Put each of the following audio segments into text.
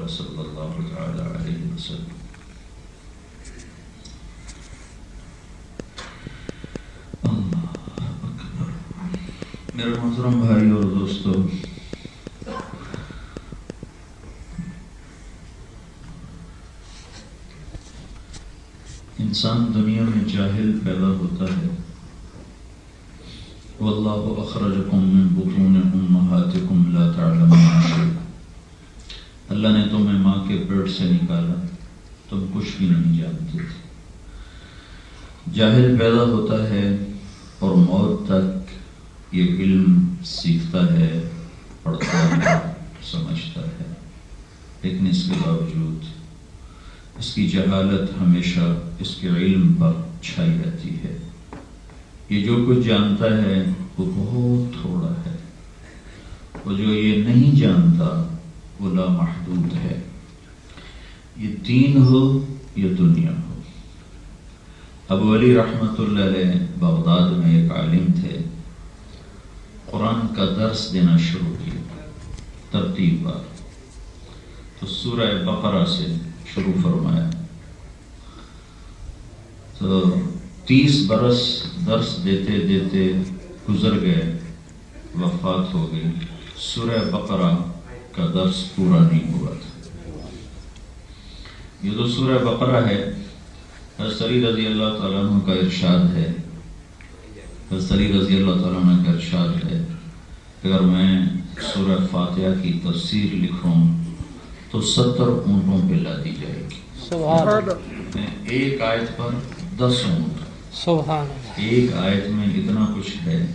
قال صلی اللہ تعالی علیہ وسلم۔ اللہ اکبر۔ میرے محترم بھائی اور دوستو، انسان دنیا میں جاہل پیدا ہوتا ہے۔ واللہ اخرجکم من بطون امہاتکم لا تعلمون شیئا، اللہ نے تمہیں ماں کے پیٹ سے نکالا، تم کچھ بھی نہیں جانتے تھے۔ جاہل پیدا ہوتا ہے اور موت تک یہ علم سیکھتا ہے، پڑھتا ہے، سمجھتا ہے، لیکن اس کے باوجود اس کی جہالت ہمیشہ اس کے علم پر چھائی رہتی ہے۔ یہ جو کچھ جانتا ہے وہ بہت تھوڑا ہے، اور جو یہ نہیں جانتا وہ لامحدود ہے۔ یہ دین ہو یا دنیا ہو۔ ابو علی رحمۃ اللہ علیہ بغداد میں ایک عالم تھے، قرآن کا درس دینا شروع کیا ترتیب بار، تو سورہ بقرہ سے شروع فرمایا، تو 30 برس درس دیتے دیتے گزر گئے، وفات ہو گئی، سورہ بقرہ کا درس پورا نہیں ہوا تھا۔ یہ جو سورہ بقرہ ہے، حضرت علی رضی اللہ تعالیٰ عنہ کا ارشاد ہے، حضرت علی رضی اللہ تعالیٰ عنہ کا ارشاد ہے، اگر میں سورہ فاتحہ کی تفسیر لکھوں تو 70 اونٹوں پہ لا دی جائے گی۔ سبحان اللہ۔ ایک آیت پر 10 اونٹ، سبحان اللہ۔ ایک آیت میں اتنا کچھ ہے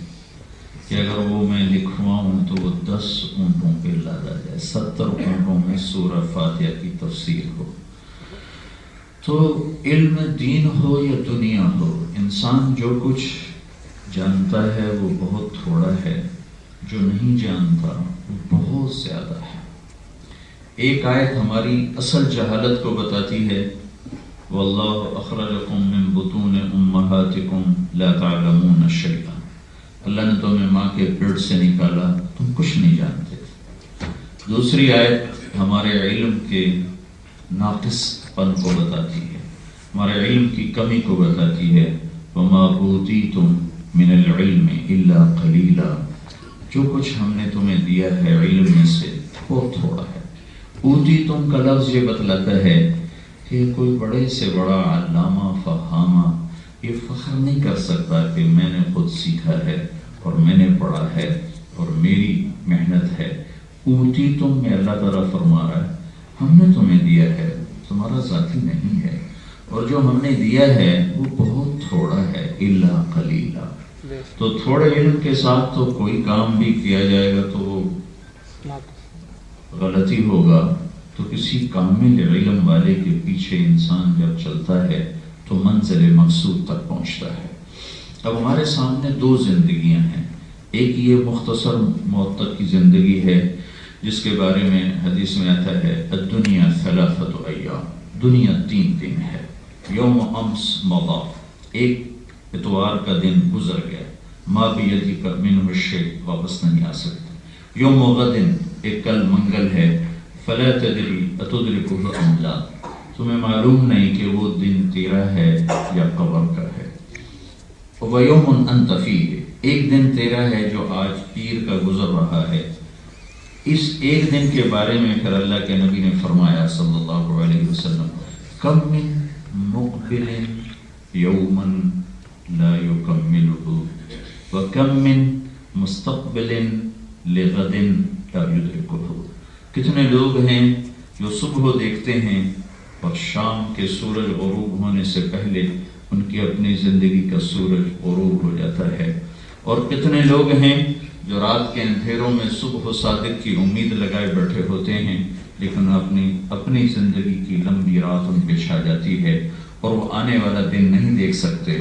کہ اگر وہ میں لکھواؤں تو وہ 10 اونٹوں پہ لادا جائے، 70 اونٹوں میں سورہ فاتحہ کی تفسیر ہو۔ تو علم دین ہو یا دنیا ہو، انسان جو کچھ جانتا ہے وہ بہت تھوڑا ہے، جو نہیں جانتا وہ بہت زیادہ ہے۔ ایک آیت ہماری اصل جہالت کو بتاتی ہے، واللہ اخرجکم من بطون امہاتکم لا تعلمون شیئا، اللہ نے تمہیں ماں کے پیٹ سے نکالا، تم کچھ نہیں جانتے تھے۔ دوسری آیت ہمارے علم کے ناقص پن کو بتاتی ہے، ہمارے علم کی کمی کو بتاتی ہے، وما اوتیتم من العلم الا قلیلا، جو کچھ ہم نے تمہیں دیا ہے علم میں سے بہت تھوڑا ہے۔ اوتیتم کا لفظ یہ بتلاتا ہے کہ کوئی بڑے سے بڑا علامہ فہامہ یہ فخر نہیں کر سکتا کہ میں نے خود سیکھا ہے اور میں نے پڑھا ہے اور میری محنت ہے۔ اوتیتم میں اللہ تعالیٰ فرما رہا ہے ہم نے تمہیں دیا ہے، تمہارا ذاتی نہیں ہے، اور جو ہم نے دیا ہے وہ بہت تھوڑا ہے، الا قلیلا۔ تو تھوڑے علم کے ساتھ تو کوئی کام بھی کیا جائے گا تو وہ غلطی ہوگا، تو کسی کامل علم والے کے پیچھے انسان جب چلتا ہے تو منزل مقصود تک پہنچتا ہے۔ اب ہمارے سامنے 2 زندگیاں ہیں، ایک یہ مختصر موت تک کی زندگی ہے جس کے بارے میں حدیث میں آتا ہے الدنیا 3 ایام، دنیا 3 دن ہے۔ یوم امس مضی، ایک اتوار کا دن گزر گیا، ما بیدک منہ الشیء، واپس نہیں آ سکتے۔ یوم غد، ایک کل منگل ہے، فلا تدری اتدرکہ ام لا، تمہیں معلوم نہیں کہ وہ دن تیرا ہے یا قبر کا ہے۔ ویوم انت فیہ، ایک دن تیرا ہے جو آج پیر کا گزر رہا ہے۔ اس ایک دن کے بارے میں پھر اللہ کے نبی نے فرمایا صلی اللہ علیہ وسلم، کم من مقبل یوما لا یکملہ وکم من مستقبل لغد لا یدرکہ، کتنے لوگ ہیں جو صبح دیکھتے ہیں اور شام کے سورج غروب ہونے سے پہلے ان کی اپنی زندگی کا سورج غروب ہو جاتا ہے، اور کتنے لوگ ہیں جو رات کے اندھیروں میں صبح صادق کی امید لگائے بیٹھے ہوتے ہیں، لیکن اپنی زندگی کی لمبی رات ان پہ چھا جاتی ہے اور وہ آنے والا دن نہیں دیکھ سکتے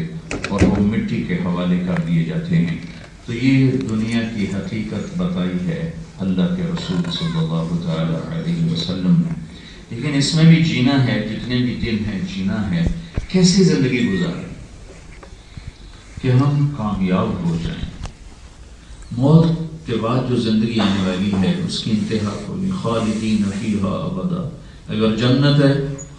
اور وہ مٹی کے حوالے کر دیے جاتے ہیں۔ تو یہ دنیا کی حقیقت بتائی ہے اللہ کے رسول صلی اللہ تعالی علیہ وسلم نے، لیکن اس میں بھی جینا ہے، جتنے بھی دن ہیں جینا ہے، کیسی زندگی گزاریں کہ ہم کامیاب ہو جائیں۔ موت کے بعد جو زندگی آنے والی ہے اس کی انتہا ہوگی، خالدین فیہا ابدا، اگر جنت ہے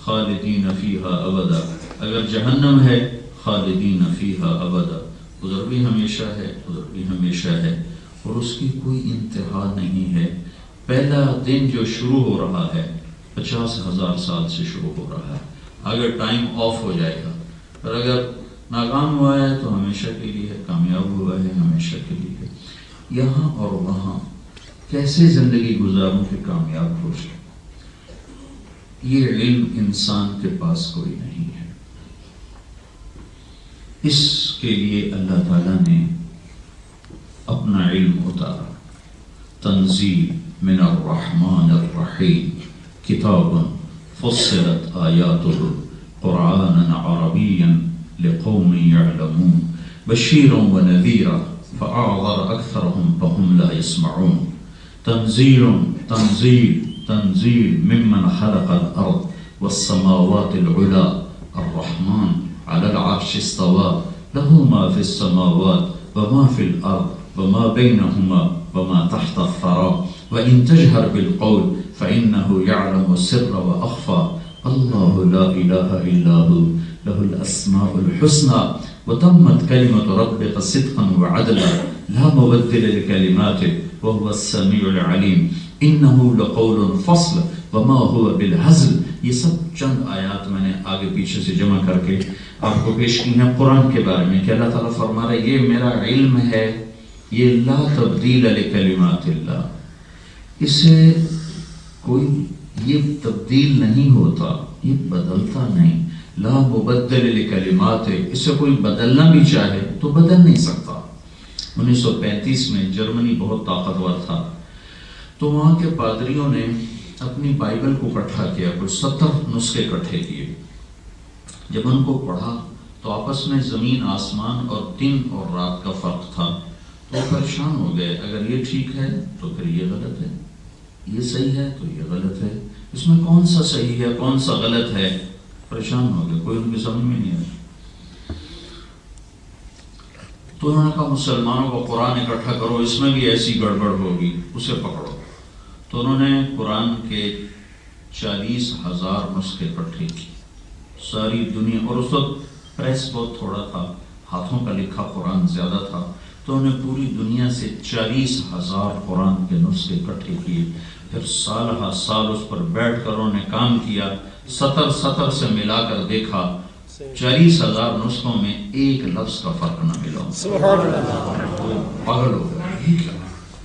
خالدین فیہا ابدا، اگر جہنم ہے خالدین فیہا ابدا، ادھر بھی ہمیشہ ہے ادھر بھی ہمیشہ ہے، اور اس کی کوئی انتہا نہیں ہے۔ پہلا دن جو شروع ہو رہا ہے 50,000 سال سے شروع ہو رہا ہے، اگر ٹائم آف ہو جائے گا، اور اگر ناکام ہوا ہے تو ہمیشہ کے لیے ہے، کامیاب ہوا ہے ہمیشہ کے لیے ہے۔ یہاں اور وہاں کیسے زندگی گزاروں کہ کامیاب ہو جائے، یہ علم انسان کے پاس کوئی نہیں ہے۔ اس کے لیے اللہ تعالیٰ نے اپنا علم اتارا، تنزیل من الرحمن الرحیم، کتاب فصلت آیاتہ قرآنا عربیا لقوم یعلمون بشیرا ونذیرا فأعرض أكثرهم فهم لا يسمعون تنزیل تنزیل تنزیل ممن خلق الأرض والسماوات العلا الرحمن على العرش استوى له ما في السماوات وما في الأرض وما بينهما وما تحت الثرى وإن تجهر بالقول فإنه يعلم السر وأخفى الله لا إله إلا هو له الأسماء الحسنى وتمت كلمة ربك صدقا وعدلا لا مبدل لكلماته وهو السميع العليم إنه لقول فصل وما هو بالهزل۔ یہ سب چند آیات میں نے آگے پیچھے سے جمع کر کے آپ کو پیش کی ہیں قرآن کے بارے میں کہ اللہ تعالیٰ فرما رہا ہے یہ میرا علم ہے، یہ لا تبدیل لکلمات اللہ، اسے کوئی یہ تبدیل نہیں ہوتا، یہ بدلتا نہیں، لا مبدل لکلمات، اسے کوئی بدلنا بھی چاہے تو بدل نہیں سکتا۔ 1935 میں جرمنی بہت طاقتور تھا، تو وہاں کے پادریوں نے اپنی بائبل کو اکٹھا کیا، کچھ 70 نسخے اکٹھے کیے۔ جب ان کو پڑھا تو آپس میں زمین آسمان اور دن اور رات کا فرق تھا، تو پریشان ہو گئے، اگر یہ ٹھیک ہے تو پھر یہ غلط ہے، یہ صحیح ہے تو یہ غلط ہے، اس میں کون سا صحیح ہے کون سا غلط ہے، پریشان ہو گئے، کوئی ان کی سمجھ میں نہیں آیا۔ تو انہوں نے کہا مسلمانوں کو قرآن اکٹھا کرو، اس میں بھی ایسی گڑبڑ ہوگی، اسے پکڑو۔ تو انہوں نے قرآن کے 40,000 نسخے اکٹھے کی، ساری دنیا، اور اس وقت پریس بہت تھوڑا تھا، ہاتھوں کا لکھا قرآن زیادہ تھا، تو انہوں نے پوری دنیا سے 40,000 قرآن کے نسخے اکٹھے کیے، پھر سال ہر سال اس پر بیٹھ کر انہوں نے کام کیا، 70 سے ملا کر دیکھا 40,000 نسخوں میں ایک لفظ کا فرق نہ ملا۔ پاگل ہو گئے،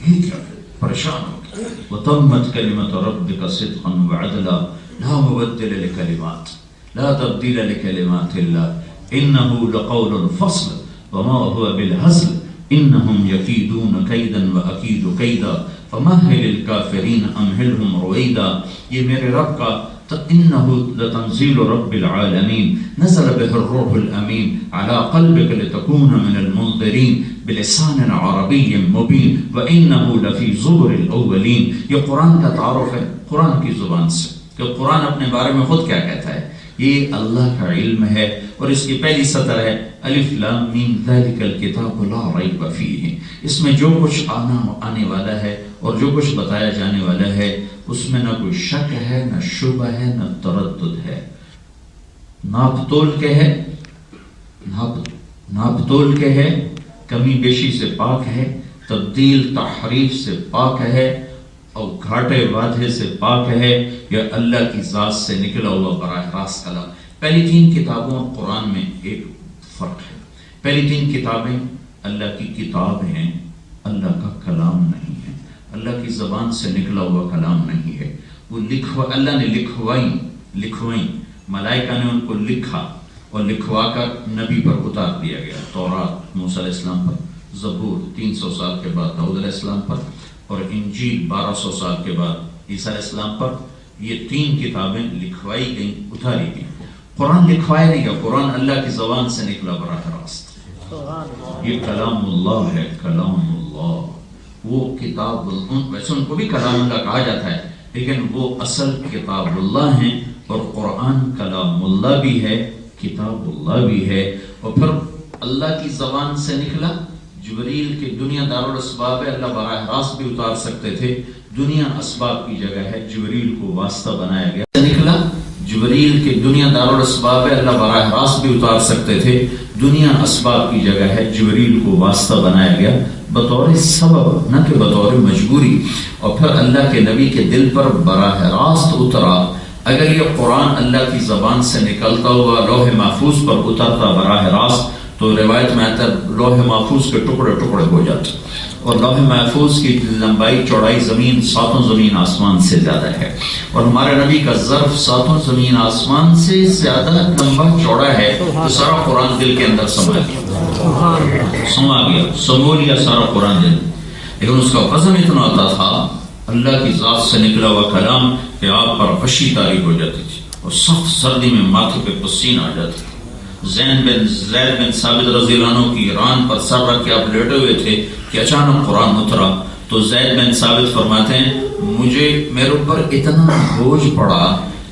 یہ کیا پریشان ہو گئے۔ وَتَمَّتْ كَلِمَةُ رَبِّكَ صِدْقًا وَعَدْلًا لَا مُبَدِّلَ لِكَلِمَاتِهِ لَا تَبْدِيلَ لِكَلِمَاتِ اللَّهِ إِنَّهُ لَقَوْلٌ فَصْلٌ وَمَا هُوَ بِالْهَزْلِ إِنَّهُمْ يَكِيدُونَ كَيْدًا وَأَكِيدُ كَيْدًا فَمَهِّلِ الْكَافِرِينَ أَمْهِلْهُمْ رُوَيْدًا۔ یہ میرے رب کا إِنَّهُ لَتَنزِيلُ رَبِّ الْعَالَمِينَ نَزَلَ بِهِ الرُّوحُ الْأَمِينُ عَلَى قَلْبِكَ لِتَكُونَ مِنَ الْمُنذِرِينَ بِلِسَانٍ عَرَبِيٍّ مُبِينٍ وَإِنَّهُ لَفِي زُبُرِ الْأَوَّلِينَ۔ یہ قرآن کا تعارف ہے قرآن کی زبان سے، کہ قرآن اپنے بارے میں خود کیا کہتا ہے، یہ اللہ کا علم ہے، اور اس کی پہلی سطر ہے الف لام میم ذالک الکتاب لا ریب فیہ، اس میں جو کچھ آنے والا ہے اور جو کچھ بتایا جانے والا ہے اس میں نہ کوئی شک ہے، نہ شبہ ہے، نہ تردد ہے، ناپ تول کے ہے، ناپ تول کے ہے، کمی بیشی سے پاک ہے، تبدیل تحریف سے پاک ہے، اور گھاٹے وعدے سے پاک ہے، یا اللہ کی ذات سے نکلا ہوا براہ راست کلام۔ پہلی 3 کتابوں اور قرآن میں ایک فرق ہے، پہلی 3 کتابیں اللہ کی کتاب ہیں، اللہ کا کلام نہیں ہے، اللہ کی زبان سے نکلا ہوا کلام نہیں ہے، وہ اللہ نے لکھوائیں، ملائکہ نے ان کو لکھا اور لکھوا کر نبی پر اتار دیا گیا، تورات موسیٰ علیہ السلام پر، زبور 300 سال کے بعد داؤد علیہ السلام پر، اور انجیل 1200 سال کے بعد عیسیٰ علیہ السلام پر۔ یہ 3 کتابیں لکھوائی گئیں، اتاری گئیں۔ قرآن لکھوایا نہیں گیا، قرآن اللہ کی زبان سے نکلا براہ راست، یہ کلام اللہ ہے، کلام اللہ، وہ کتاب، ویسے ان کو بھی کلام اللہ کہا جاتا ہے، لیکن وہ اصل کتاب اللہ ہیں، اور قرآن کلام اللہ بھی ہے، کتاب اللہ بھی ہے، اور پھر اللہ کی زبان سے نکلا، جبریل کے دنیا دارالاسباب ہے، اللہ براہ راست بھی اتار سکتے تھے، دنیا اسباب کی جگہ ہے، جبریل کو واسطہ بنایا گیا نکلا۔ جبریل کے دنیا دارالاسباب ہے، اللہ براہ راست بھی اتار سکتے تھے، دنیا اسباب کی جگہ ہے، جبریل کو واسطہ بنایا گیا بطور سبب نہ کہ بطور مجبوری۔ اور پھر اللہ کے نبی کے دل پر براہ راست اترا۔ اگر یہ قرآن اللہ کی زبان سے نکلتا ہوا لوح محفوظ پر اترتا براہ راست تو روایت میں آتا ہے لوح محفوظ کے ٹکڑے ٹکڑے ہو جاتے، اور لوح محفوظ کی لمبائی چوڑائی زمین ساتوں زمین آسمان سے زیادہ ہے، اور ہمارے نبی کا ظرف ساتوں زمین آسمان سے زیادہ لمبا چوڑا ہے، تو سارا قرآن دل کے اندر سما گیا، سمو لیا سارا قرآن دل۔ لیکن اس کا وزن اتنا ہوتا تھا اللہ کی ذات سے نکلا ہوا کلام کہ آپ پر غشی طاری ہو جاتی تھی، اور سخت سردی میں ماتھے پہ پسینہ آ جاتی تھی۔ زید بن ثابت رضی اللہ عنہ کی ران پر سر رکھ کے آپ لیٹے ہوئے تھے کہ اچانک قرآن اترا، تو زید بن ثابت فرماتے ہیں مجھے میرے اوپر اتنا بوجھ پڑا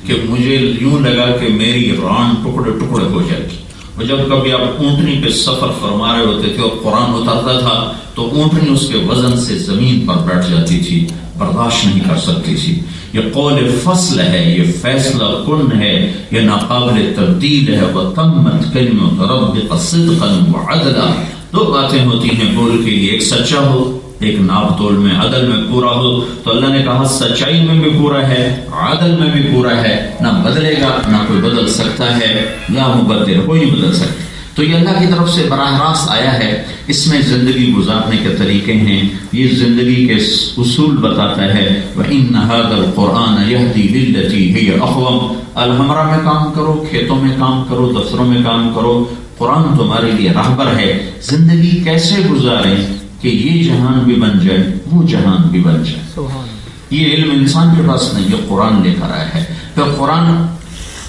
کہ مجھے یوں لگا کہ میری ران ٹکڑے ٹکڑے ہو جائے گی۔ اور جب کبھی آپ اونٹنی پہ سفر فرما رہے ہوتے تھے اور قرآن اترتا تھا تو اونٹنی اس کے وزن سے زمین پر بیٹھ جاتی تھی، برداشت نہیں کر سکتی تھی۔ یہ قول فصل ہے، یہ فیصلہ کن ہے، یہ ناقابل تبدیل ہے۔ وَتَمَّتْ كَلِمَةُ رَبِّكَ صِدْقًا وَعَدْلًا، دو باتیں ہوتی ہیں بول کے لیے، ایک سچا ہو، ایک ناپ تول میں عدل میں پورا ہو۔ تو اللہ نے کہا سچائی میں بھی پورا ہے، عدل میں بھی پورا ہے، نہ بدلے گا نہ کوئی بدل سکتا ہے، لا مبدل، کوئی نہیں بدل سکتا۔ تو یہ اللہ کی طرف سے براہ راست آیا ہے، اس میں زندگی گزارنے کے طریقے ہیں، یہ زندگی کے اصول بتاتا ہے۔ وَإِنَّ هَذَا الْقُرْآنَ يَهْدِي لِلَّتِي هِيَ أَقْوَمُ، الحمرہ میں کام کرو، کھیتوں میں کام کرو، دفتروں میں کام کرو، قرآن تمہارے لیے راہبر ہے۔ زندگی کیسے گزاریں کہ یہ جہان بھی بن جائے وہ جہان بھی بن جائے۔ یہ علم انسان کے پاس نہیں، یہ قرآن لے کر آیا ہے۔ پھر قرآن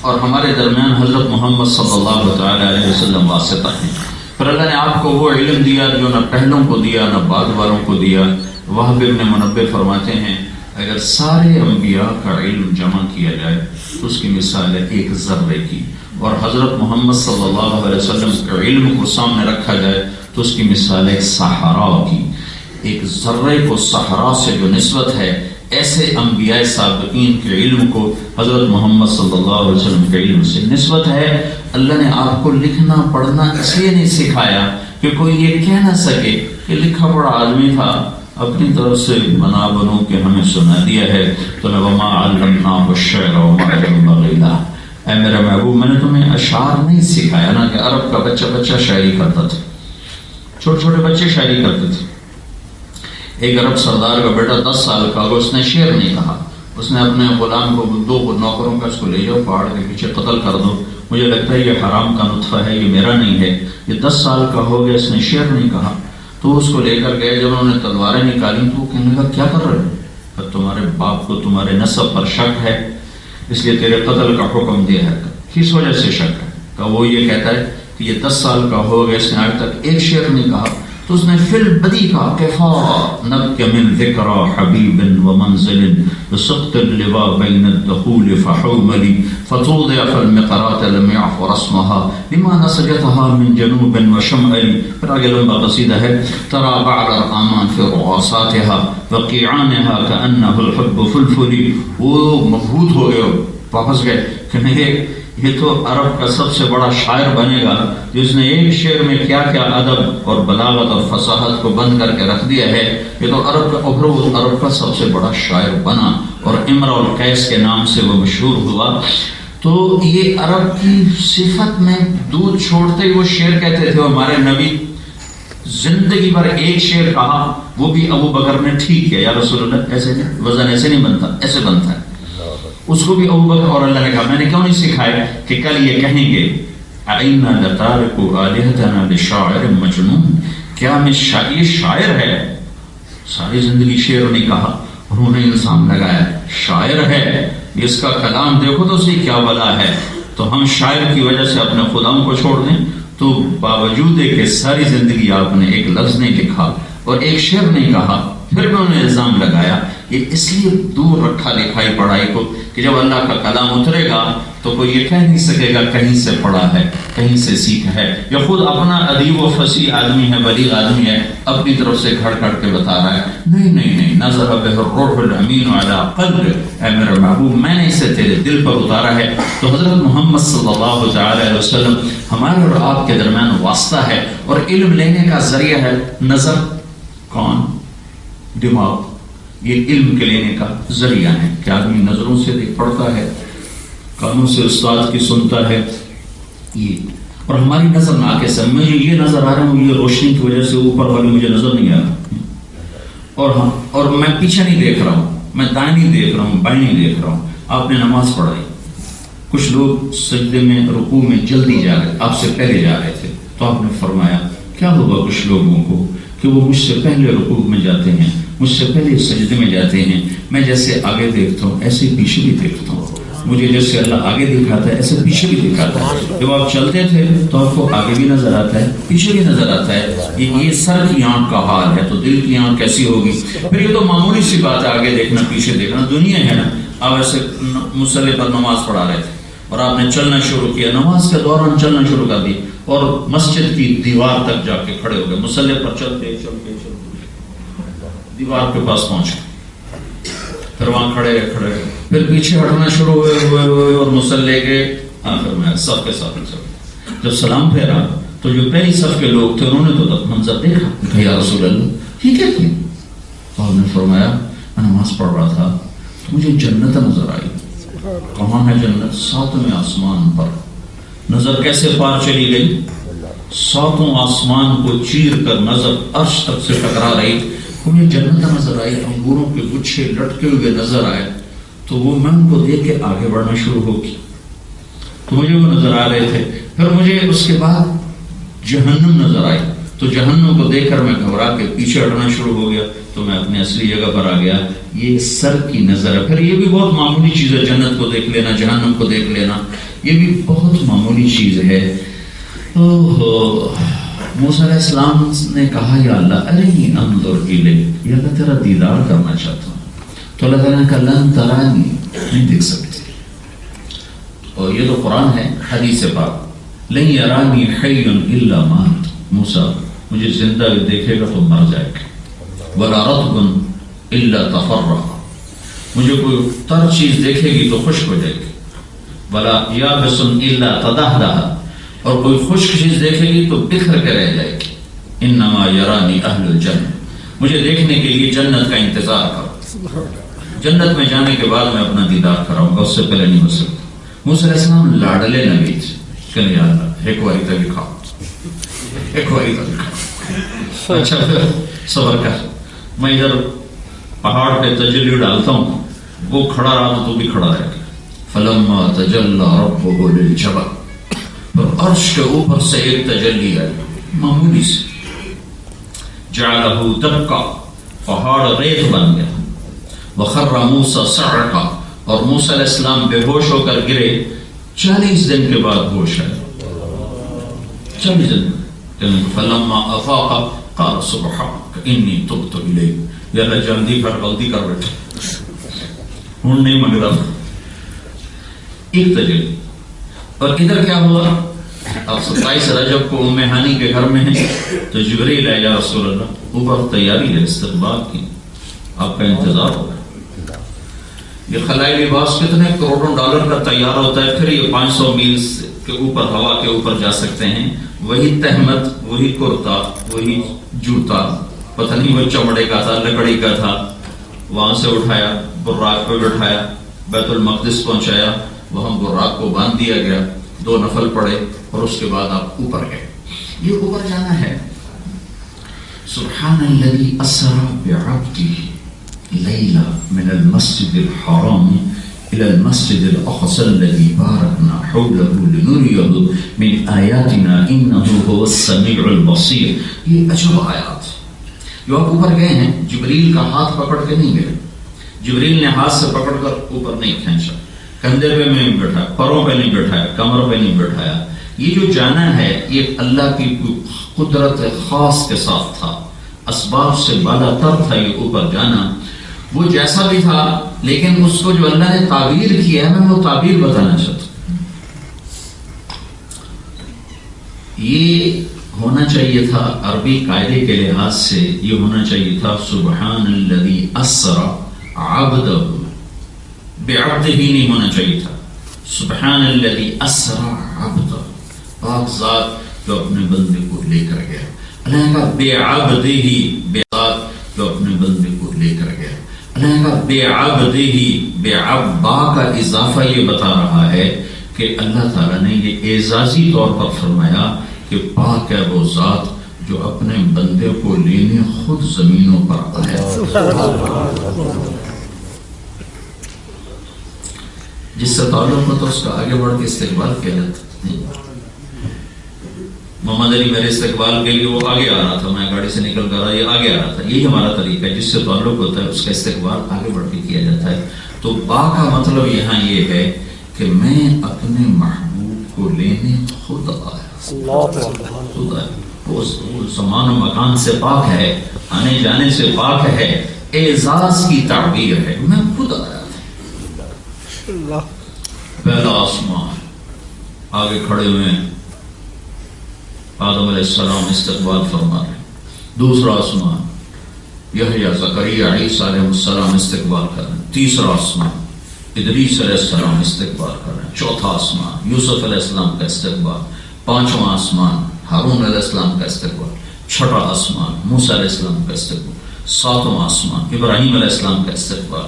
اور ہمارے درمیان حضرت محمد صلی اللہ تعالی علیہ وسلم واسطہ ہیں۔ پھر اللہ نے آپ کو وہ علم دیا جو نہ پہلوں کو دیا نہ بعد والوں کو دیا۔ وہب ابن منبہ فرماتے ہیں اگر سارے انبیاء کا علم جمع کیا جائے تو اس کی مثال ہے ایک ذرے کی، اور حضرت محمد صلی اللہ علیہ وسلم کے علم کو سامنے رکھا جائے تو اس کی مثال ہے صحرا کی۔ ایک ذرے کو صحرا سے جو نسبت ہے، ایسے انبیاء سابقین کے علم کو حضرت محمد صلی اللہ علیہ وسلم کے علم سے نسبت ہے۔ اللہ نے آپ کو لکھنا پڑھنا اس لیے نہیں سکھایا کہ کوئی یہ کہہ نہ سکے کہ لکھا پڑھا آدمی تھا، اپنی طرف سے بنا بنو کے ہمیں سنا دیا ہے۔ تو وما علمناه الشعر وما ينبغي له، اے میرا محبوب میں نے تمہیں اشعار نہیں سکھایا نا کہ عرب کا بچہ شاعری کرتا تھا، چھوٹے چھوٹے بچے شاعری کرتے تھے۔ ایک عرب سردار کا بیٹا 10 سال کا ہوگا، اس نے شعر نہیں کہا، اس نے اپنے غلام کو 2 نوکروں کا اس کو لے جاؤ پہاڑ کے پیچھے قتل کر دو، مجھے لگتا ہے یہ حرام کا نطفہ ہے، یہ میرا نہیں ہے۔ یہ 10 سال کا ہو گیا، اس نے شعر نہیں کہا۔ تو اس کو لے کر گئے، جب انہوں نے تلواریں نکالی تو وہ کہنے لگا کیا کر رہے ہو؟ تمہارے باپ کو تمہارے نسب پر شک ہے، اس لیے تیرے قتل کا حکم دیا ہے۔ کس وجہ سے شک ہے؟ کہ وہ یہ کہتا ہے کہ یہ 10 سال کا ہو گیا، اس نے آج تک ایک شعر نہیں کہا۔ تو اس نے فی البدی کا کفا نبک من ذکرى حبیب ومنزل بسقط اللواء بین الدخول فحوملی فتوضع فالمقرات لم يعف رسمها لما نسجتها من جنوب وشمال۔ پھر آگے لمبا قصیدہ ہے، ترى بعد الارقامان في رعاصاتها وقیعانها كأنه الحب فلفلی۔ وہ مبہوت ہو گئے، واپس گئے کہ نہیں یہ تو عرب کا سب سے بڑا شاعر بنے گا جس نے ایک شعر میں کیا کیا ادب اور بلاغت اور فصاحت کو بند کر کے رکھ دیا ہے، یہ تو عرب کا ابھرو عرب کا سب سے بڑا شاعر بنا اور امرؤ القیس کے نام سے وہ مشہور ہوا۔ تو یہ عرب کی صفت میں دودھ چھوڑتے ہی وہ شعر کہتے تھے۔ ہمارے نبی زندگی بھر ایک شعر کہا، وہ بھی ابو بکر نے ٹھیک کیا، یا رسول اللہ ایسے نہیں، وزن ایسے نہیں بنتا، ایسے بنتا ہے۔ اس کو بھی ابو بکر اور اللہ نے کہا میں نے کیوں نہیں سکھایا کہ کل یہ کہیں گے اَإِنَّا لَتَارِكُ آلِهَتَنَا لِشَاعِرٍ مَجْنُونٍ، کیا میں یہ شاعر ہے؟ ساری زندگی شعر نہیں کہا، انہوں نے الزام لگایا شاعر ہے، اس کا کلام دیکھو تو اسی کیا بلا ہے۔ تو ہم شاعر کی وجہ سے اپنے خداؤں کو چھوڑ دیں؟ تو باوجود ہے کہ ساری زندگی آپ نے ایک لفظ نہیں لکھا اور ایک شعر نہیں کہا، پھر بھی انہوں نے الزام لگایا یہ اس لیے دور رکھا لکھائی پڑھائی کو کہ جب اللہ کا کلام اترے گا تو کوئی یہ کہہ نہیں سکے گا کہیں سے پڑھا ہے، کہیں سے سیکھا ہے، یا خود اپنا ادیب و فصیح آدمی ہے، بلیغ آدمی ہے، اپنی طرف سے گھڑ گھڑ کے بتا رہا ہے۔ نہیں، نظر بہ الروح الامین علی قلب، اے میرے محبوب میں نے اسے تیرے دل پر اتارا ہے۔ تو حضرت محمد صلی اللہ تعالی علیہ وسلم ہمارے اور آپ کے درمیان واسطہ ہے، اور علم لینے کا ذریعہ ہے نظر، کون؟ دماغ، یہ علم کے لینے کا ذریعہ ہے کہ آدمی نظروں سے دیکھ پڑھتا ہے، کانوں سے استاد کی سنتا ہے، یہ اور ہماری نظر ناقص ہے۔ مجھے یہ نظر آ رہا ہے، یہ روشنی کی وجہ سے اوپر والی مجھے نظر نہیں آ رہا، اور میں پیچھے نہیں دیکھ رہا ہوں، میں دائیں نہیں دیکھ رہا ہوں، بائیں نہیں دیکھ رہا ہوں۔ آپ نے نماز پڑھائی، کچھ لوگ سجدے میں رکوع میں جلدی جا رہے، آپ سے پہلے جا رہے تھے، تو آپ نے فرمایا کیا ہوگا کچھ لوگوں کو کہ وہ مجھ سے پہلے رکوع میں جاتے ہیں، مجھ سے پہلے سجدے میں جاتے ہیں، میں جیسے آگے دیکھتا ہوں ایسے پیچھے بھی دیکھتا ہوں، مجھے جیسے اللہ آگے دکھاتا ہے ایسے پیچھے بھی دکھاتا ہے۔ جب آپ چلتے تھے تو آپ کو آگے بھی نظر آتا ہے، پیچھے بھی نظر آتا ہے۔ یہ سر کی آنکھ کا حال ہے، تو دل کی آنکھ کیسی ہوگی؟ پھر یہ تو معمولی سی بات ہے، آگے دیکھنا پیچھے دیکھنا دنیا ہے نا۔ آپ ایسے مصلی پر نماز پڑھا رہے تھے اور آپ نے چلنا شروع کیا، نماز کے دوران چلنا شروع کر دی، اور مسجد کی دیوار تک جا کے کھڑے ہو گئے، مصلی پر چلتے دیوار کے پاس پہنچ گئے، پھر وہاں کھڑے پھر پیچھے ہٹنا شروع ہوئے اور مصلی کے آخر میں صف کے ساتھ جب سلام پھیرا تو جو پہلی صف کے لوگ تھے انہوں نے تو منظر دیکھا کہ یا رسول اللہ ٹھیک ہے کیا؟ اور نے فرمایا میں نماز پڑھ رہا تھا تو مجھے جنت نظر آئی۔ کہاں ہے جنت؟ ساتویں آسمان پر۔ نظر کیسے پار چلی گئی؟ ساتوں آسمان کو چیر کر نظر عرش تک سے ٹکرا رہی، مجھے جنت نظر آئی، انگوروں کے گچھے لٹکے ہوئے نظر آئے، تو وہ میں ان کو دیکھ کے آگے بڑھنا شروع ہوگی، تو مجھے وہ نظر آ رہے تھے۔ پھر مجھے اس کے بعد جہنم نظر آئی، تو جہنم کو دیکھ کر میں گھبرا کے پیچھے ہٹنا شروع ہو گیا، تو میں اپنے اصلی جگہ پر آ گیا۔ یہ سر کی نظر ہے۔ پھر یہ بھی بہت معمولی چیز ہے، جنت کو دیکھ لینا، جہنم کو دیکھ لینا، یہ بھی بہت معمولی چیز ہے۔ موسیٰ علیہ السلام نے کہا یا اللہ ارنی انظر الیک، یا اللہ تیرا دیدار کرنا چاہتا ہوں، تو اللہ تعالیٰ نے کہا لن ترانی، نہیں دیکھ سکتے۔ اور یہ تو قرآن ہے، حدیث پاک، لن یرانی حی الا مات، موسیٰ مجھے زندہ دیکھے گا تو مر جائے گا، ولا رطب الا تفرق، مجھے کوئی تر چیز دیکھے گی تو خشک ہو جائے گی، ولا یابس الا تدہدہ، اور کوئی خشک چیز دیکھے گی تو بکھر کے رہ جائے گی۔ انما یرانی اہل الجنہ، مجھے دیکھنے کے لیے جنت کا انتظار کرو، جنت میں جانے کے بعد میں اپنا دیدار کراؤں گا، اس سے پہلے نہیں ہو سکتا۔ موسیٰ علیہ السلام لاڈلے نبی تھے، کہ یا اللہ ایک باری تک دکھاؤ، ایک باری تک دکھاؤ، اچھا پھر صبر کر، میں ادھر پہاڑ پہ تجلی ڈالتا ہوں، وہ کھڑا رہا تو بھی کھڑا رہے گا۔ فلما تجلی ربہ للجبل، اور عرش کے اوپر سے ایک تجلی آئی معمولی سے، جعلہ دکا، پہاڑ ریت بن گیا، وخر موسیٰ صعقا، اور موسیٰ علیہ السلام بے ہوش ہو کر گرے، 40 دن کے بعد ہوش آئے، 40 دن۔ فلما افاق قال سبحانک انی تبت الیک، یا اللہ جلدی کر، غلطی کر بیٹھے، ہوں نہیں منگتا۔ ایک تجلی۔ اور ادھر کیا ہوا؟ اب 27 رجب کو ام ہانی کے گھر میں ہیں، تو جبریل آیا، یا رسول اللہ اوپر تیاری ہے استقبال کی، آپ کا انتظار ہوگا۔ یہ خلائی لباس کتنے کروڑوں ڈالر کا تیار ہوتا ہے، پھر یہ 500 میل کے اوپر ہوا کے اوپر جا سکتے ہیں، وہی تہمت، وہی کرتا، وہی جوتا، پتہ نہیں وہ چمڑے کا تھا لکڑی کا تھا، وہاں سے اٹھایا، براق پہ بٹھایا، بیت المقدس پہنچایا، وہاں براق کو باندھ دیا گیا، 2 نفل پڑے، اور اس کے بعد آپ اوپر گئے۔ یہ اوپر جانا ہے۔ سبحان الذی اسری بعبدہ لیلا من المسجد الحرام الى المسجد الاقصى الذي باركنا حوله لنريه من آیاتنا انه هو السمیع البصیر۔ یہ عجب آیات جو آپ اوپر گئے ہیں، جبریل کا ہاتھ پکڑ کے نہیں گئے، جبریل نے ہاتھ سے پکڑ کر اوپر نہیں کھینچا، کندھے پہ نہیں بٹھایا، پروں پہ نہیں بٹھایا، کمر پہ نہیں بٹھایا۔ یہ جو جانا ہے یہ اللہ کی قدرت خاص کے ساتھ تھا، اسباب سے بالا تر تھا یہ اوپر جانا۔ وہ جیسا بھی تھا، لیکن اس کو جو اللہ نے تعبیر کیا ہے میں وہ تعبیر بتانا چاہتا ہوں۔ یہ ہونا چاہیے تھا عربی قاعدے کے لحاظ سے، یہ ہونا چاہیے تھا سبحان الذی اسرا عبدہ، بعبدہ ہی نہیں ہونا چاہیے تھا، سبحان الذی اسرا عبدہ، پاک ذات جو اپنے بندے کو لے کر گیا۔ اللہ کا بعبدہ ہی، بے ذات جو اپنے بندے کو لے کر گیا۔ اللہ کا بعبدہ ہی، بعبا کا اضافہ یہ بتا رہا ہے کہ اللہ تعالیٰ نے یہ اعزازی طور پر فرمایا کہ پاک ہے وہ ذات جو اپنے بندے کو لینے خود زمینوں پر آیا۔ جس سے تعلق میں تو اس کا آگے بڑھ کے استقبال کیا جاتا ہے۔ محمد علی میرے استقبال کے لیے وہ آگے آ رہا تھا، میں گاڑی سے نکل کر یہ آگے آ رہا تھا، یہی ہمارا طریقہ ہے، جس سے تعلق ہوتا ہے اس کا استقبال آگے بڑھ کے کیا جاتا ہے۔ تو با کا مطلب یہاں یہ ہے کہ میں اپنے محبوب کو لینے خود آیا، خود آیا۔ وہ زمان و مکان سے پاک ہے، آنے جانے سے پاک ہے، اعزاز کی تعبیر ہے، میں خود آیا تھا۔ پہلا آسمان، آگے کھڑے ہوئے آدم علیہ السلام استقبال فرما رہے، دوسرا آسمان یحییٰ زکریا عیسیٰ علیہ السلام استقبال کر رہے ہیں، تیسرا آسمان ادریس علیہ السلام استقبال کر رہے ہیں، چوتھا آسمان یوسف علیہ السلام کا استقبال، پانچواں آسمان ہارون علیہ السلام کا استقبال، چھٹا آسمان موسیٰ علیہ السلام کا استقبال، ساتواں آسمان ابراہیم علیہ السلام کا استقبال۔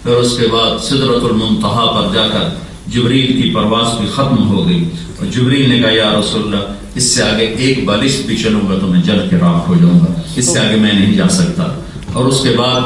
پھر اس کے بعد سدرۃ المنتہا پر جا کر جبریل کی پرواز بھی ختم ہو گئی، اور جبریل نے کہا یا رسول اللہ اس سے آگے ایک بالش بھی چلوں گا تو میں جل کے راکھ ہو جاؤں گا، اس سے آگے میں نہیں جا سکتا۔ اور اس کے بعد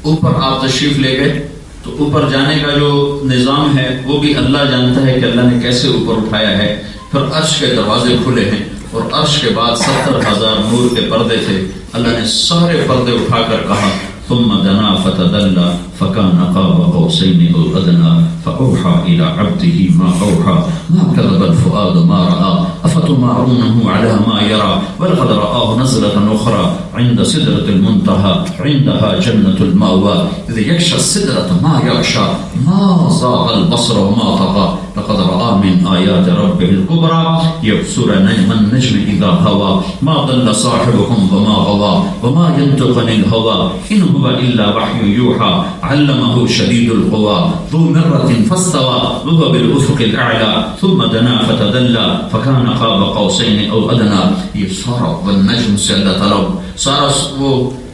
اوپر آپ تشریف لے گئے، تو اوپر جانے کا جو نظام ہے وہ بھی اللہ جانتا ہے کہ اللہ نے کیسے اوپر اٹھایا ہے۔ پھر عرش کے دروازے کھلے ہیں، اور عرش کے بعد 70,000 نور کے پردے تھے، اللہ نے سارے پردے اٹھا کر کہا ثم دنا فتدلى فكان قاب قوسين او ادنى فاوحى الى عبده ما اوحى ما كذب الفؤاد ما راى افتمارونه على ما يرى ولقد رآه نزلة اخرى عند سدرة المنتهى عندها جنة المأوى اذ يغشى السدرة ما يغشى ما زاغ البصر وما طغى لقد رأى من آيات ربه الكبرى يبصر النجم اذا هوى ما ضل صاحبكم وما غوى وما ينطق عن الهوى إن هو إلا وحي يوحى علمه شديد القوى ذو مرة فاستوى وهو بالأفق الأعلى ثم دنا فتدلى فكان قاب قوسين أو أدنى۔ یہ سارا والنجم سے اللہ تعالیٰ سارا وہ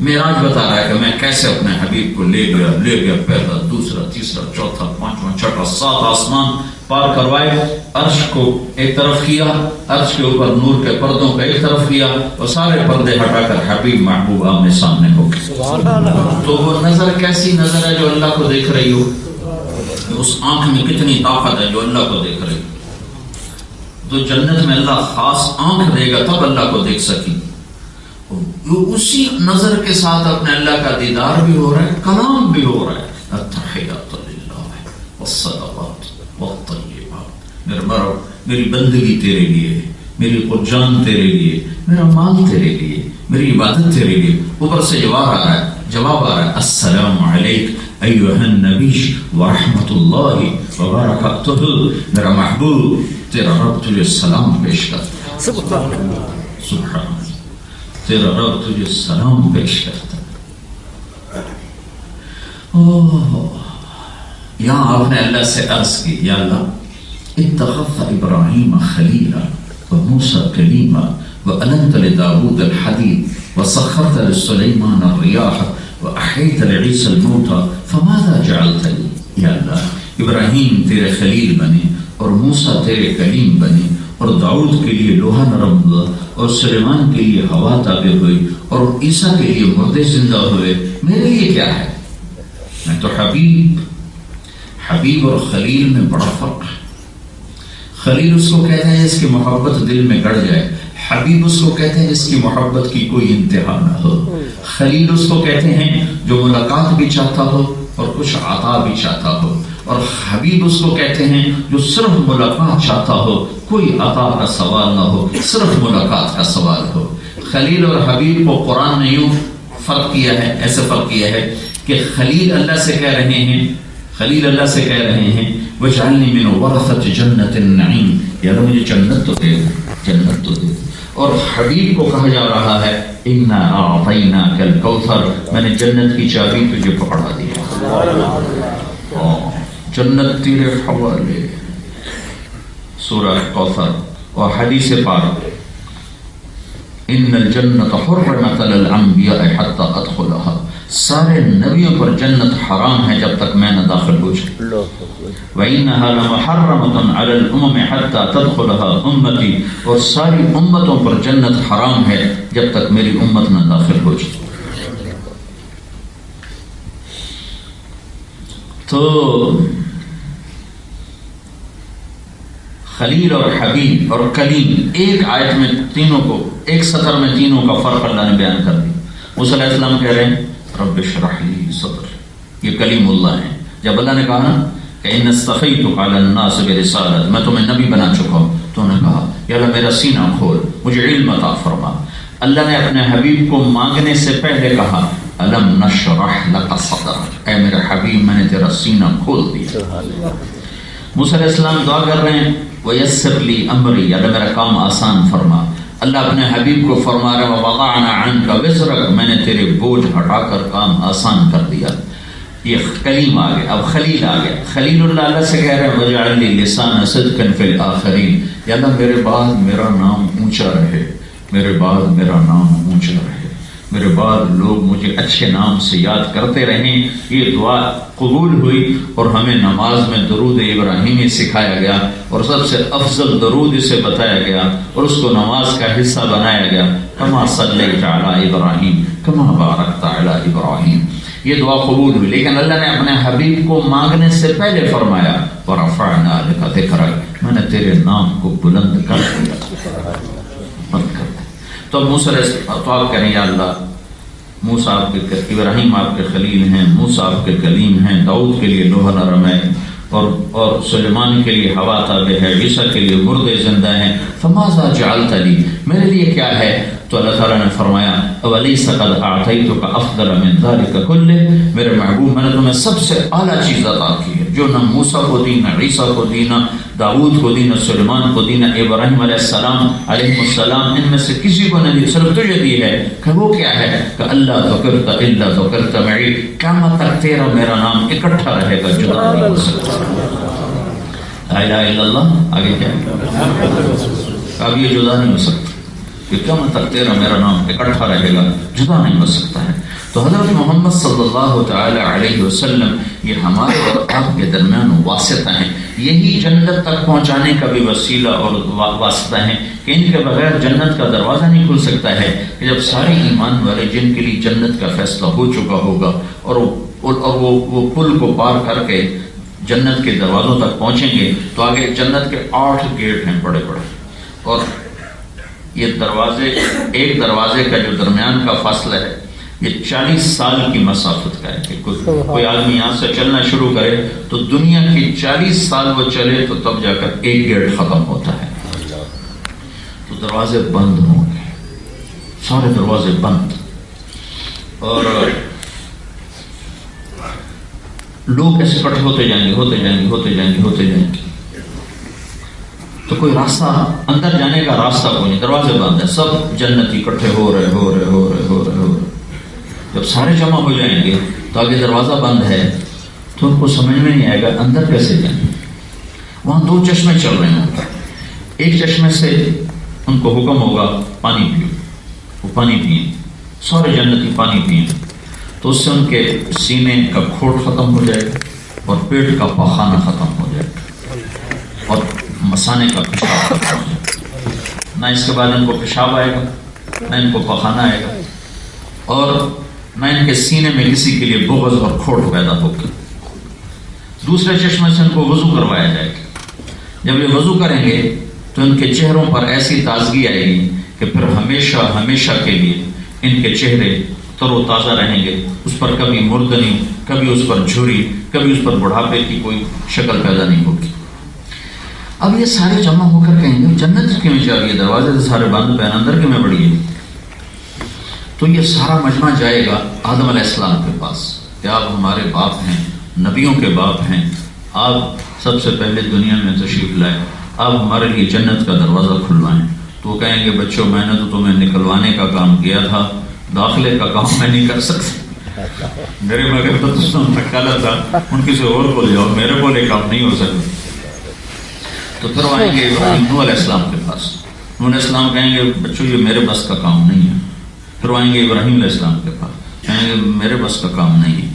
معراج بتا رہا ہے کہ میں کیسے اپنے حبیب کو لے گیا پہلا دوسرا تیسرا چوتھا پانچواں چھٹا 7 آسمان پار کروائے، عرش کو ایک طرف کیا، عرش کے اوپر نور کے پردوں کو ایک طرف کیا، اور سارے پردے ہٹا کر حبیب محبوب آمنے سامنے ہو گئے۔ تو وہ نظر کیسی نظر ہے جو اللہ کو دیکھ رہی ہو، اس آنکھ میں کتنی طاقت ہے جو اللہ کو دیکھ رہی ہو۔ تو جنت میں اللہ خاص آنکھ دے گا تب اللہ کو دیکھ سکی، اسی نظر کے ساتھ اپنے اللہ کا دیدار بھی ہو رہا ہے، کلام بھی ہو رہا ہے، التحیات للہ والصلوات والطیبات۔ میری بندگی تیرے لیے ہے، میری قربان تیرے لیے، میرا مال تیرے لیے، میری عبادت تیرے لیے۔ اوپر سے جواب آ رہا ہے السلام علیک ایھا النبی ورحمۃ اللہ وبرکاتہ۔ میرا محبوب تیرا رب تجھے سلام پیش کرتا ہے، سبحان تیرا رب تجھے سلام پیش کرتا ہے۔ یہاں آپ نے اللہ سے عرض کی یا اللہ اتخذت ابراہیم خلیلا وموسیٰ کلیما وألنت لداود الحديد وسخرت لسليمان الرياح وأحييت لعيسى الموتى فماذا جعلت لي؟ یا اللہ ابراہیم تیرے خلیل بنے، اور موسیٰ تیرے کلیم بنے، اور داؤد کے لیے لوہا نرم ہوا، اور سلیمان کے لیے ہوا تابع ہوئی، اور عیسیٰ کے لیے مردے زندہ ہوئے، میرے لیے کیا ہے؟ میں تو حبیب اور خلیل میں بڑا فرق ہے۔ خلیل اس کو کہتے ہیں جس کی محبت دل میں گڑ جائے، حبیب اس کو کہتے ہیں جس کی محبت کی کوئی انتہا نہ ہو۔ خلیل اس کو کہتے ہیں جو ملاقات بھی چاہتا ہو اور کچھ عطا بھی چاہتا ہو، اور حبیب اس کو کہتے ہیں جو صرف ملاقات چاہتا ہو، کوئی عطا کا سوال نہ ہو، صرف ملاقات کا سوال ہو۔ خلیل اور حبیب کو قرآن نے یوں فرق کیا ہے، ایسے فرق کیا ہے کہ خلیل اللہ سے کہہ رہے ہیں، خلیل اللہ سے کہہ رہے ہیں وَاجْعَلْنِي مِنْ وَرَثَةِ جَنَّةِ النَّعِيمِ، یا اللہ مجھے جنت تو دے، جنت تو دے۔ اور حبیب کو کہا جا رہا ہے اِنَّا أَعْطَيْنَاكَ الْكَوْثَرَ، میں نے جنت کی چابی تجھے پکڑا دی، جنت تیرے حوالے۔ سورہ کوثر اور حدیث پاک ان الجنت حرمت علی الانبیاء حتی ادخلها، سارے نبیوں پر جنت حرام ہے جب تک میں نہ داخل ہو جائے۔ وَإِنَّهَا لَمُحَرَّمَةٌ عَلَى الْأُمَمِ حَتَّى تَدْخُلَهَا أُمَّتِي، اور ساری امتوں پر جنت حرام ہے جب تک میری امت نہ داخل ہو جائے۔ تو خلیل اور حبیب اور کلیم، ایک آیت میں تینوں کو، ایک سطر میں تینوں کا فرق اللہ نے بیان کر دیا۔ موسیٰ علیہ السلام کہہ رہے ہیں رب اشرح لی صدری، یہ کلیم اللہ ہیں۔ جب اللہ نے کہا نا کہ ان اصطفیتک علی الناس برسالت، میں تمہیں نبی بنا چکا ہوں، تو انہوں نے کہا یا اللہ میرا سینہ کھول، مجھے علم عطا فرما۔ اللہ نے اپنے حبیب کو مانگنے سے پہلے کہا الم نشرح لک صدرک، اے میرے حبیب میں نے تیرا سینہ کھول دیا۔ موسیٰ علیہ السلام دعا کر رہے ہیں وَيَسِّرْ لِي أَمْرِي، اللہ میرا کام آسان فرما۔ اللہ اپنے حبیب کو فرما رہے وَوَضَعْنَا عَنْكَ وِزْرَكَ، میں نے تیرے بوجھ ہٹا کر کام آسان کر دیا۔ یہ کلیم آ گیا، اب خلیل آ گیا۔ خلیل اللہ سے کہہ رہے ہیں وَجْعَلْ لِي لِسَانَ صِدْقٍ فِي الْآخِرِينَ، یا اللہ میرے بعد میرا نام اونچا رہے، میرے بعد میرا نام اونچا رہے، میرے بعد لوگ مجھے اچھے نام سے یاد کرتے رہیں۔ یہ دعا قبول ہوئی اور ہمیں نماز میں درود ابراہیمی سکھایا گیا اور سب سے افضل درود اسے بتایا گیا اور اس کو نماز کا حصہ بنایا گیا۔ کما صلیت علی ابراہیم کما بارکت علی ابراہیم، یہ دعا قبول ہوئی۔ لیکن اللہ نے اپنے حبیب کو مانگنے سے پہلے فرمایا ورفعنا لک ذکرک، میں نے تیرے نام کو بلند کر دیا، بند کر دیا۔ تو موسیٰ تو آپ کہیں یا اللہ موسیٰ آپ کے، ابراہیم آپ کے خلیل ہیں، موسیٰ آپ کے کلیم ہیں، داؤد کے لیے لوح نرم ہے، اور سلیمان کے لیے ہوا تابع ہے، عیسیٰ کے لیے مردے زندہ ہیں، فماذا جعلت لی، میرے لیے کیا ہے؟ تو اللہ تعالیٰ نے فرمایا اولیس قد اعطیتک افضل من ذلک کلہ، میرے محبوب میں نے تمہیں سب سے اعلیٰ چیز عطا کی ہے جو نہ موسیٰ کو دی، نہ عیسیٰ کو دی، نہ داؤد کو دی، نہ سلیمان کو دی، نہ ابراہیم علیہ السلام ان میں سے کسی کو نہیں دی، صرف تجھے دی ہے۔ کہ وہ کیا ہے؟ کہ اللہ ذکرت الا ذکرت معی، قیامت تک تیرا میرا نام اکٹھا رہے گا، جدا نہیں ہو سکتا۔ لا الہ الا اللہ، آگے کیا ہے؟ اب یہ جدا نہیں ہو سکتا، کہ قیامت تک تیرا میرا نام اکٹھا رہے گا، جدا نہیں ہو سکتا ہے۔ تو حضرت محمد صلی اللہ تعالی علیہ وسلم یہ ہمارے اور آپ کے درمیان واسطہ ہیں، یہی جنت تک پہنچانے کا بھی وسیلہ اور واسطہ ہیں کہ ان کے بغیر جنت کا دروازہ نہیں کھل سکتا ہے۔ کہ جب سارے ایمان والے جن کے لیے جنت کا فیصلہ ہو چکا ہوگا اور وہ پل کو پار کر کے جنت کے دروازوں تک پہنچیں گے تو آگے جنت کے 8 گیٹ ہیں بڑے بڑے، اور یہ دروازے، ایک دروازے کا جو درمیان کا فاصلہ ہے یہ 40 سال کی مسافت کا ہے کہ کوئی آدمی یہاں سے چلنا شروع کرے تو دنیا کی 40 سال وہ چلے تو تب جا کر ایک گیٹ ختم ہوتا ہے۔ تو دروازے بند ہوں گے، سارے دروازے بند، اور لوگ ایسے اکٹھے ہوتے جائیں گے، ہوتے جائیں گے، ہوتے جائیں گے، ہوتے جائیں گے، تو کوئی راستہ اندر جانے کا راستہ کوئی نہیں، دروازے بند ہیں، سب جنتی اکٹھے ہو رہے ہو رہے ہو رہے ہو رہے ہو رہے۔ جب سارے جمع ہو جائیں گے تو آگے دروازہ بند ہے تو ان کو سمجھ میں نہیں آئے گا اندر کیسے جائیں۔ وہاں 2 چشمے چل رہے ہوں گے، ایک چشمے سے ان کو حکم ہوگا پانی پیو، وہ پانی پئیں، سارے جنتی پانی پئیں، تو اس سے ان کے سینے کا کھوٹ ختم ہو جائے گا اور پیٹ کا پخانہ ختم ہو جائے گا اور مسانے کا پیشاب ختم ہو جائے گا۔ نہ اس کے بعد ان کو پیشاب آئے گا، نہ ان کو پخانہ آئے گا، اور نہ ان کے سینے میں کسی کے لیے بغض اور کھوٹ پیدا ہوگا۔ دوسرے چشمے سے ان کو وضو کروایا جائے گا، جب یہ وضو کریں گے تو ان کے چہروں پر ایسی تازگی آئے گی کہ پھر ہمیشہ ہمیشہ کے لیے ان کے چہرے تر و تازہ رہیں گے، اس پر کبھی مردنی، کبھی اس پر جھری، کبھی اس پر بڑھاپے کی کوئی شکل پیدا نہیں ہوگی۔ اب یہ سارے جمع ہو کر کہیں گے جنت کیوں جا رہی ہے، دروازے تو سارے بند پہ اندر کیوں بڑی ہے؟ تو یہ سارا مجمع جائے گا آدم علیہ السلام کے پاس، کہ آپ ہمارے باپ ہیں، نبیوں کے باپ ہیں، آپ سب سے پہلے دنیا میں تشریف لائے، آپ ہمارے لیے جنت کا دروازہ کھلوائیں. تو وہ کہیں گے بچوں میں نے تو تمہیں نکلوانے کا کام کیا تھا، داخلے کا کام میں نہیں کر سکتا. میرے مگر تو کالا تھا، ان کسی اور کو لے جاؤ، میرے کو لے کام نہیں ہو سکتا. تو پھر آئیں گے ابراہیم نوح علیہ السلام کے پاس. نوح علیہ السلام کہیں گے بچوں یہ میرے بس کا کام نہیں ہے. پھر آئیں گے ابراہیم علیہ السلام کے پاس، کہیں گے میرے بس کا کام نہیں ہے.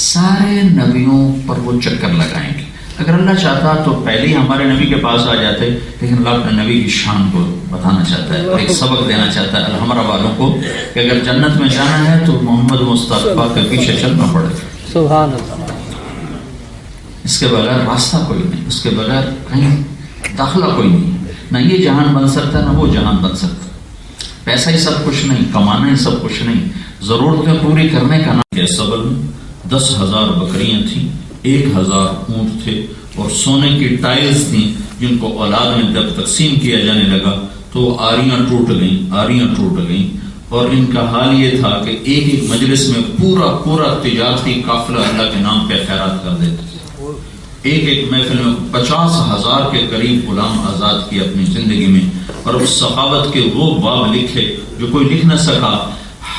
سارے نبیوں پر وہ چکر لگائیں گے. اگر اللہ چاہتا تو پہلے ہی ہمارے نبی کے پاس آ جاتے، لیکن اللہ اپنے نبی کی شان کو بتانا چاہتا ہے، ایک سبق دینا چاہتا ہے الحمرہ والوں کو کہ اگر جنت میں جانا ہے تو محمد مصطفیٰ کے پیچھے چلنا پڑے. سبحان اللہ. اس کے بغیر راستہ کوئی نہیں، اس کے بغیر کہیں داخلہ کوئی نہیں. نہ یہ جہان بن سکتا نہ وہ جہان بن سکتا. پیسہ ہی سب کچھ نہیں، کمانا ہی سب کچھ نہیں، ضرورتیں پوری کرنے کا نام. کے سبل میں 10,000 بکریاں تھیں، 1,000 اونٹ تھے اور سونے کی ٹائلز تھیں جن کو اولاد میں جب تقسیم کیا جانے لگا تو آریاں ٹوٹ گئیں. اور ان کا حال یہ تھا کہ ایک ایک مجلس میں پورا تجارتی قافلہ اللہ کے نام پہ خیرات کر دیتے. ایک ایک محفل میں 50,000 کے قریب غلام آزاد کیے اپنی زندگی میں. اور اس صحابت کے وہ باب لکھے جو کوئی لکھ نہ سکا.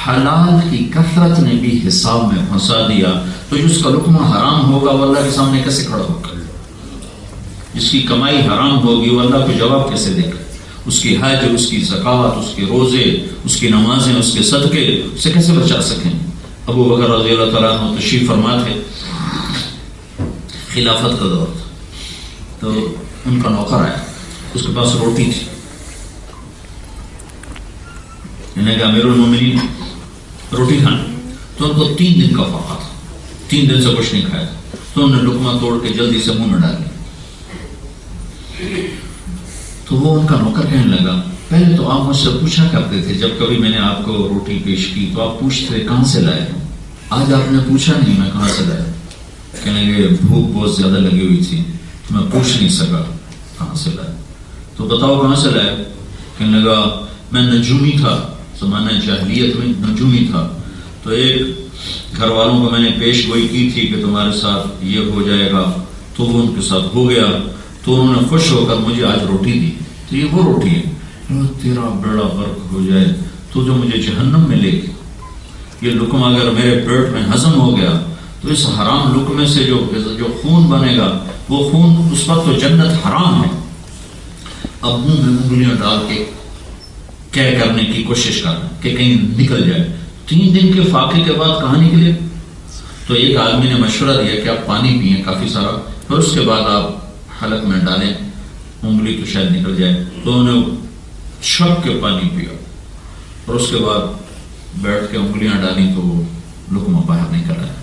حلال کی کثرت نے بھی حساب میں پھنسا دیا. تو جس کا لقمہ حرام ہوگا وہ اللہ کے سامنے کیسے کھڑا ہوگا؟ جس کی کمائی حرام ہوگی وہ اللہ کو جواب کیسے دے گا؟ اس کی حج، اس کی زکوٰۃ، اس کے روزے، اس کی نمازیں، اس کے صدقے اسے کیسے بچا سکیں؟ ابو بکر رضی اللہ تعالیٰ عنہ تشریف فرما تھے، خلافت کا دور تھا. تو ان کا نوکر آیا، اس کے پاس روٹی تھی. انہیں کہا امیر المومنین روٹی کھانا. تو ان کو 3 دن کا فاقہ تھا، 3 دن سے کچھ نہیں کھایا تھا. تو انہوں نے لقمہ توڑ کے جلدی سے منہ میں ڈال لیا. تو وہ ان کا نوکر کہنے لگا پہلے تو آپ مجھ سے پوچھا کرتے تھے جب کبھی میں نے آپ کو روٹی پیش کی تو آپ پوچھتے کہاں سے لائے. آج آپ نے پوچھا نہیں میں کہاں سے لایا. کہنے لگے بھوک بہت زیادہ لگی ہوئی تھی تو میں پوچھ نہیں سکا کہاں سے لائے. تو بتاؤ کہاں سے لائے. کہنے لگا میں نجومی تھا، زمانہ جاہلیت میں نجومی تھا. تو ایک گھر والوں کو میں نے پیش گوئی کی تھی کہ تمہارے ساتھ یہ ہو جائے گا، تو وہ ان کے ساتھ ہو گیا. تو انہوں نے خوش ہو کر مجھے آج روٹی دی. تو یہ وہ روٹی ہے. تیرا بیڑا غرق ہو جائے تو جو مجھے جہنم میں لے گی. یہ لقمہ اگر میرے پیٹ میں ہضم ہو گیا تو اس حرام لقمے سے جو خون بنے گا وہ خون اس وقت تو جنت حرام ہے. اب منہ میں انگلیاں ڈال کے کہہ کرنے کی کوشش کرنا کہ کہیں نکل جائے. 3 دن کے فاقے کے بعد کہاں نکلے. تو ایک آدمی نے مشورہ دیا کہ آپ پانی پئیں کافی سارا، پھر اس کے بعد آپ حلق میں ڈالیں، انگلی تو شاید نکل جائے. تو انہوں نے چھپ کے پانی پیا اور اس کے بعد بیٹھ کے انگلیاں ڈالیں تو وہ لقمہ باہر نکل آیا.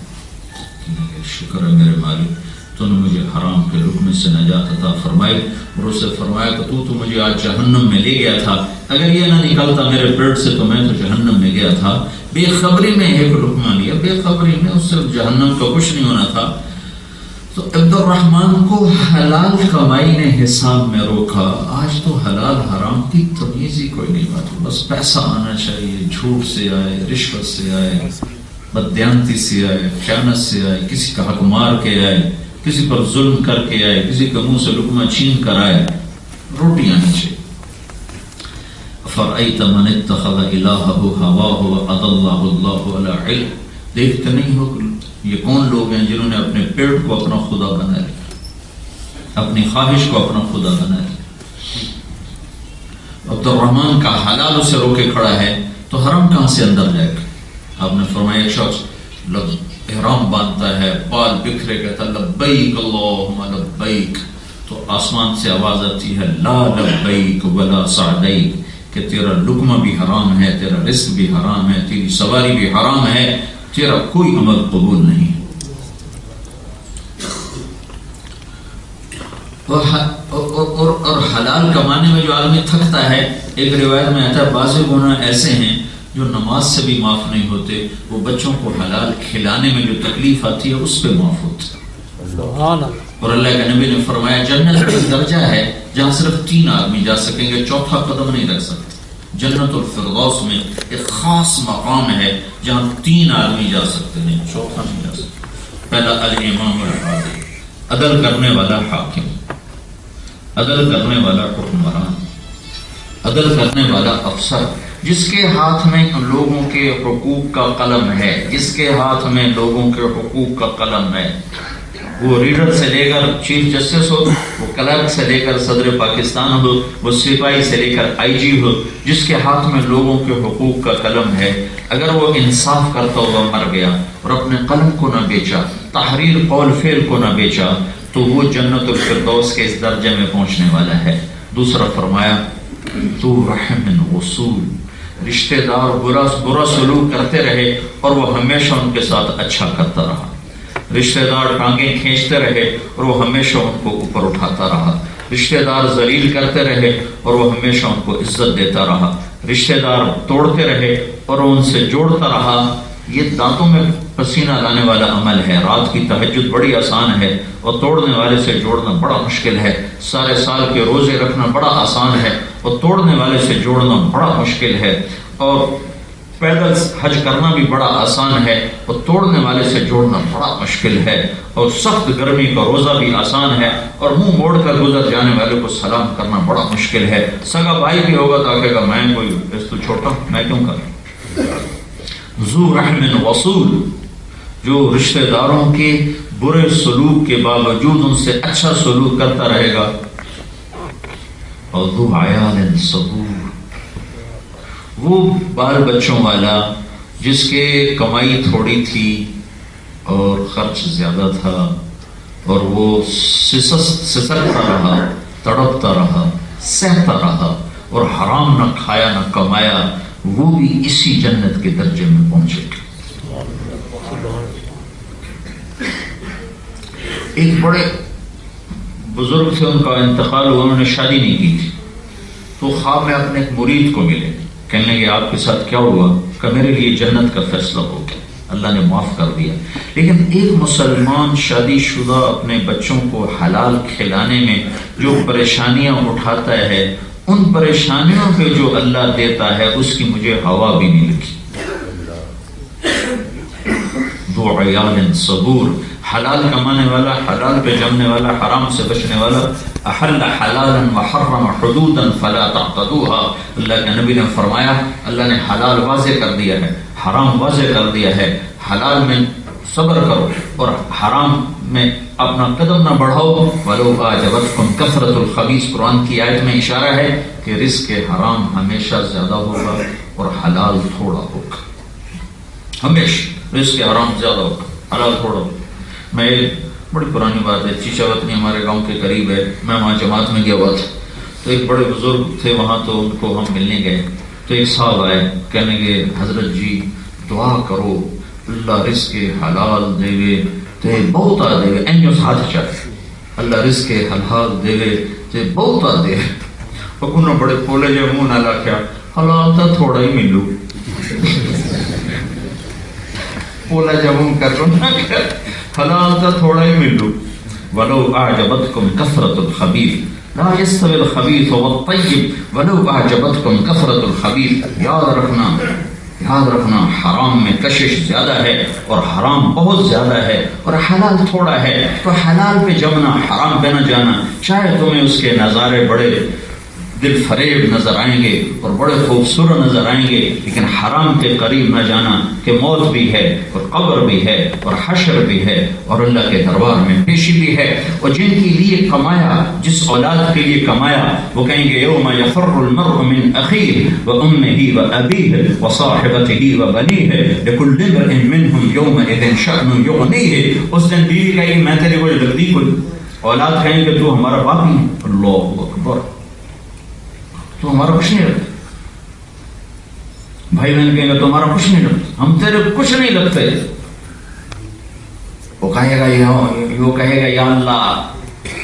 شکر ہے میرے مالک تو نے مجھے حرام کے لقمے سے نجات عطا فرمائی. اور اس سے فرمایا کہ تو مجھے آج جہنم میں لے گیا تھا، اگر یہ نہ نکلتا میرے پیٹ سے تو میں تو جہنم میں گیا تھا. بے خبری میں ایک لقمہ لیا، بے خبری میں، اس سے جہنم کا کچھ نہیں ہونا تھا. تو عبد الرحمن کو حلال کمائی نے حساب میں روکا. آج تو حلال حرام کی تمیز ہی کوئی نہیں بات. بس پیسہ آنا چاہیے، جھوٹ سے آئے، رشوت سے آئے، بددیانتی سے آئے، خیانت سے آئے، کسی کا حق مار کے آئے، کسی پر ظلم کر کے آئے، کسی کے منہ سے لقمہ چھین کر آئے. روٹی آنی چاہیے. فرأیت من اتخذ الہہ ہواہ واضلہ اللہ علی علم. دیکھتے نہیں ہو یہ کون لوگ ہیں جنہوں نے اپنے پیٹ کو اپنا خدا بنا لیا، اپنی خواہش کو اپنا خدا بنا لیا. عبد الرحمن کا حلال اسے روکے کھڑا ہے تو حرام کہاں سے اندر جائے گا. آپ نے فرمایا ایک شخص احرام باندھتا ہے، بال بکھرے کہتا لبیک اللہم لبیک، تو آسمان سے آواز آتی ہے لا لبیک ولا سعدیک، کہ تیرا لقمہ بھی حرام ہے، تیرا رزق بھی حرام ہے، تیری سواری بھی حرام ہے، تیرا کوئی عمل قبول نہیں. اور حلال کمانے میں جو آدمی تھکتا ہے، ایک روایت میں آتا ہے بعض گناہ ایسے ہیں جو نماز سے بھی معاف نہیں ہوتے، وہ بچوں کو حلال کھلانے میں جو تکلیف آتی ہے اس پہ معاف ہوتے. اور اللہ کے نبی نے فرمایا جنت ایک درجہ ہے جہاں صرف 3 آدمی جا سکیں گے، چوتھا قدم نہیں رکھ سکتے. جنت الفردوس میں ایک خاص مقام ہے جہاں 3 آدمی جا سکتے ہیں، چوتھا نہیں جا سکتے. پہلا الامام العادل، عدل کرنے والا حاکم، عدل کرنے والا حکمران، عدل کرنے والا افسر، جس کے ہاتھ میں لوگوں کے حقوق کا قلم ہے، جس کے ہاتھ میں لوگوں کے حقوق کا قلم ہے، وہ ریڈر سے لے کر چیف جسٹس ہو، وہ کلرک سے لے کر صدر پاکستان ہو، وہ سپاہی سے لے کر آئی جی ہو، جس کے ہاتھ میں لوگوں کے حقوق کا قلم ہے، اگر وہ انصاف کرتا ہوا مر گیا اور اپنے قلم کو نہ بیچا، تحریر قول فعل کو نہ بیچا، تو وہ جنت الفردوس کے اس درجے میں پہنچنے والا ہے۔ دوسرا فرمایا تو رحم وصول، رشتہ دار برا سلوک کرتے رہے اور وہ ہمیشہ ان کے ساتھ اچھا کرتا رہا، رشتہ دار ٹانگیں کھینچتے رہے اور وہ ہمیشہ ان کو اوپر اٹھاتا رہا، رشتہ دار ذلیل کرتے رہے اور وہ ہمیشہ ان کو عزت دیتا رہا، رشتہ دار توڑتے رہے اور وہ ان سے جوڑتا رہا۔ یہ دانتوں میں پسینہ لانے والا عمل ہے، رات کی تہجد بڑی آسان ہے اور توڑنے والے سے جوڑنا بڑا مشکل ہے، سارے سال کے روزے رکھنا بڑا آسان ہے اور توڑنے والے سے جوڑنا بڑا مشکل ہے، اور پیدل حج کرنا بھی بڑا آسان ہے اور توڑنے والے سے جوڑنا بڑا مشکل ہے، اور سخت گرمی کا روزہ بھی آسان ہے اور منہ موڑ کر گزر جانے والے کو سلام کرنا بڑا مشکل ہے۔ سگا بھائی بھی ہوگا تو کہے گا میں کوئی اس تو چھوٹا میں کیوں کروں۔ ذو رحم وصول، جو رشتہ داروں کے برے سلوک کے باوجود ان سے اچھا سلوک کرتا رہے گا، اور ذو عیال صبور، وہ بال بچوں والا جس کے کمائی تھوڑی تھی اور خرچ زیادہ تھا اور وہ سسکتا رہا، تڑپتا رہا، سہتا رہا اور حرام نہ کھایا نہ کمایا، وہ بھی اسی جنت کے درجے میں پہنچے گا۔ ایک بڑے بزرگ تھے، ان کا انتقال ہوا، انہوں نے شادی نہیں کی تھی، تو خواب میں اپنے ایک مرید کو ملے، کہنے لگے آپ کے ساتھ کیا ہوا؟ کہ میرے لیے جنت کا فیصلہ ہو گیا، اللہ نے معاف کر دیا۔ لیکن ایک مسلمان شادی شدہ اپنے بچوں کو حلال کھلانے میں جو پریشانیاں اٹھاتا ہے، ان پریشانیوں پہ جو اللہ دیتا ہے اس کی مجھے ہوا بھی نہیں لگی۔ ذو عیال صبور، حلال کمانے والا، حلال پہ جمنے والا، حرام سے بچنے والا۔ احل حلالا وحرم حدودا فلا تعتدوها، اللہ کے نبی نے فرمایا اللہ نے حلال واضح کر دیا ہے، حرام واضح کر دیا ہے، حلال میں صبر کرو اور حرام میں اپنا قدم نہ بڑھاؤ۔ وَلَوْ أَعْجَبَتْكُمْ كَثْرَةُ الْخَبِيثِ، قرآن کی آیت میں اشارہ ہے کہ رزق حرام ہمیشہ زیادہ ہوگا اور حلال تھوڑا ہوگا، ہمیشہ رزق حرام زیادہ ہوگا، حلال تھوڑا ہوگا۔ میں بڑی پرانی بات ہے، چیچا وطنی ہمارے گاؤں کے قریب ہے، میں وہاں جماعت میں گیا ہوا تھا، تو ایک بڑے بزرگ تھے وہاں، تو ان کو ہم ملنے گئے، تو ایک صاحب آئے، کہنے لگے حضرت جی دعا کرو اللہ رزق حلال دے تے بہت آ دے، اینجو ہاتھ چاہے اللہ رزق حلال دے تے بہت آ دے، اور انہوں بڑے پولے جو منہ نہ لاکھیا حلال تا تھوڑا ہی ملو، پولا جب منہ کر رہا نہ حلال تا تھوڑا ہی ملو۔ وَلَوْ أَعْجَبَتْكُمْ كَثْرَةُ الْخَبِيثِ لَا يَسْتَوِي الْخَبِيثُ وَالطَّيِّبُ وَلَوْ أَعْجَبَتْكُمْ كَثْرَةُ الْخَبِيثِ۔ یاد رکھنا حرام میں کشش زیادہ ہے اور حرام بہت زیادہ ہے اور حلال تھوڑا ہے، تو حلال پہ جمنا، حرام پہ نہ جانا، چاہے تمہیں اس کے نظارے بڑے دل فریب نظر آئیں گے اور بڑے خوبصورت نظر آئیں گے، لیکن حرام کے قریب نہ جانا کہ موت بھی ہے اور قبر بھی ہے اور حشر بھی ہے اور اللہ کے دربار میں پیشی بھی ہے۔ اور جن کے لیے کمایا، جس اولاد کے لیے کمایا، وہ کہیں گے یوم یفر المرء من اخیہ وامہ وابیہ وصاحبتہ وبنیہ لکل امرئ منہم یومئذ شأن یغنیہ۔ اس دن بیوی کہے گی میں تیری کوئی لگتی کوئی، اولاد کہیں گے تو ہمارا باپ ہی، اللہ اکبر، تو ہمارا کچھ نہیں لگتا، بھائی بہن کہیں گے تو ہمارا کچھ نہیں لگتا، ہم تیرے کچھ نہیں لگتے۔ وہ کہے گا یا اللہ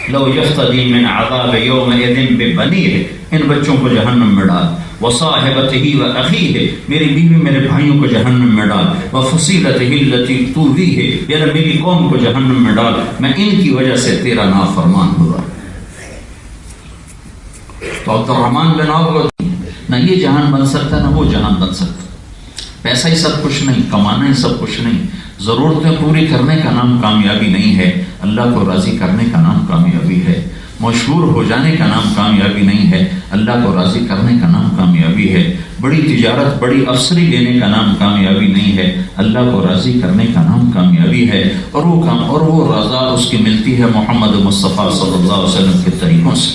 لو یفتدی من عذاب یومئذ ببنیہ، ان بچوں کو جہنم میں ڈال، وصاحبتہ واخیہ، میری بیوی میرے بھائیوں کو جہنم میں ڈال، وفصیلتہ التی تؤویہ، یا میری قوم کو جہنم میں ڈال، میں ان کی وجہ سے تیرا نافرمان ہوا۔ تو عبد الرحمن بن عوف نہ یہ جہان بن سکتا نہ وہ جہان بن سکتا، پیسہ ہی سب کچھ نہیں، کمانا ہی سب کچھ نہیں، ضرورتیں پوری کرنے کا نام کامیابی نہیں ہے، اللہ کو راضی کرنے کا نام کامیابی ہے۔ مشہور ہو جانے کا نام کامیابی نہیں ہے، اللہ کو راضی کرنے کا نام کامیابی ہے۔ بڑی تجارت، بڑی افسری لینے کا نام کامیابی نہیں ہے، اللہ کو راضی کرنے کا نام کامیابی ہے۔ اور وہ رضا اس کی ملتی ہے محمد مصطفیٰ صلی اللہ علیہ وسلم کے طریقوں سے۔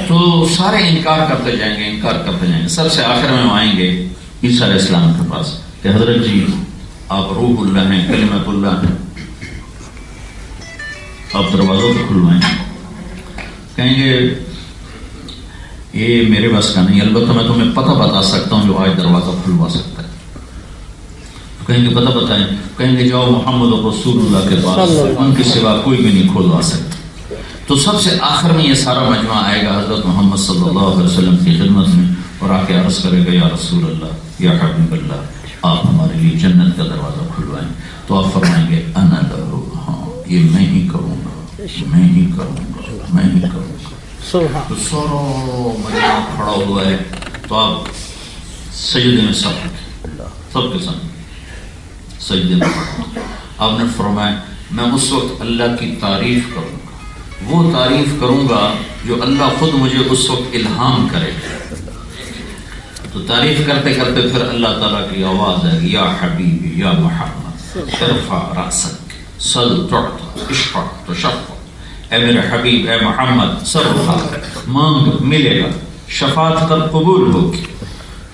تو سارے انکار کرتے جائیں گے، سب سے آخر میں آئیں گے عیسیٰ علیہ السلام کے پاس کہ حضرت جی آپ روح اللہ ہیں، کلمت اللہ ہیں، آپ دروازوں کو کھلوائیں۔ کہیں گے یہ میرے بس کا نہیں، البتہ میں تمہیں پتہ بتا سکتا ہوں جو آج دروازہ کھلوا سکتا ہے۔ کہیں گے پتہ بتائیں، کہیں گے جاؤ محمد رسول اللہ کے پاس، ان کے سوا کوئی بھی نہیں کھلوا سکتا۔ تو سب سے آخر میں یہ سارا مجمع آئے گا حضرت محمد صلی اللہ علیہ وسلم کی خدمت میں اور آ کے عرض کرے گا یا رسول اللہ، یا حبیب اللہ، آپ ہمارے لیے جنت کا دروازہ کھلوائیں۔ تو آپ فرمائیں گے انا لہو، ہاں یہ میں ہی کروں گا، میں ہی کروں گا، میں ہی کروں گا۔ تو سارا مجمع کھڑا ہوا ہے، تو آپ سجدے میں سب کے سامنے سجدے میں آپ نے فرمایا میں اس وقت اللہ کی تعریف کروں گا، وہ تعریف کروں گا جو اللہ خود مجھے اس وقت الہام کرے گا۔ تو تعریف کرتے کرتے پھر اللہ تعالیٰ کی آواز ہے یا حبیبی یا محمد ارفع رأسک سل تعطى اشفع تشفع، اے میرے حبیب، اے محمد سر اٹھا، مانگ ملے گا، شفاعت کر قبول ہوگی۔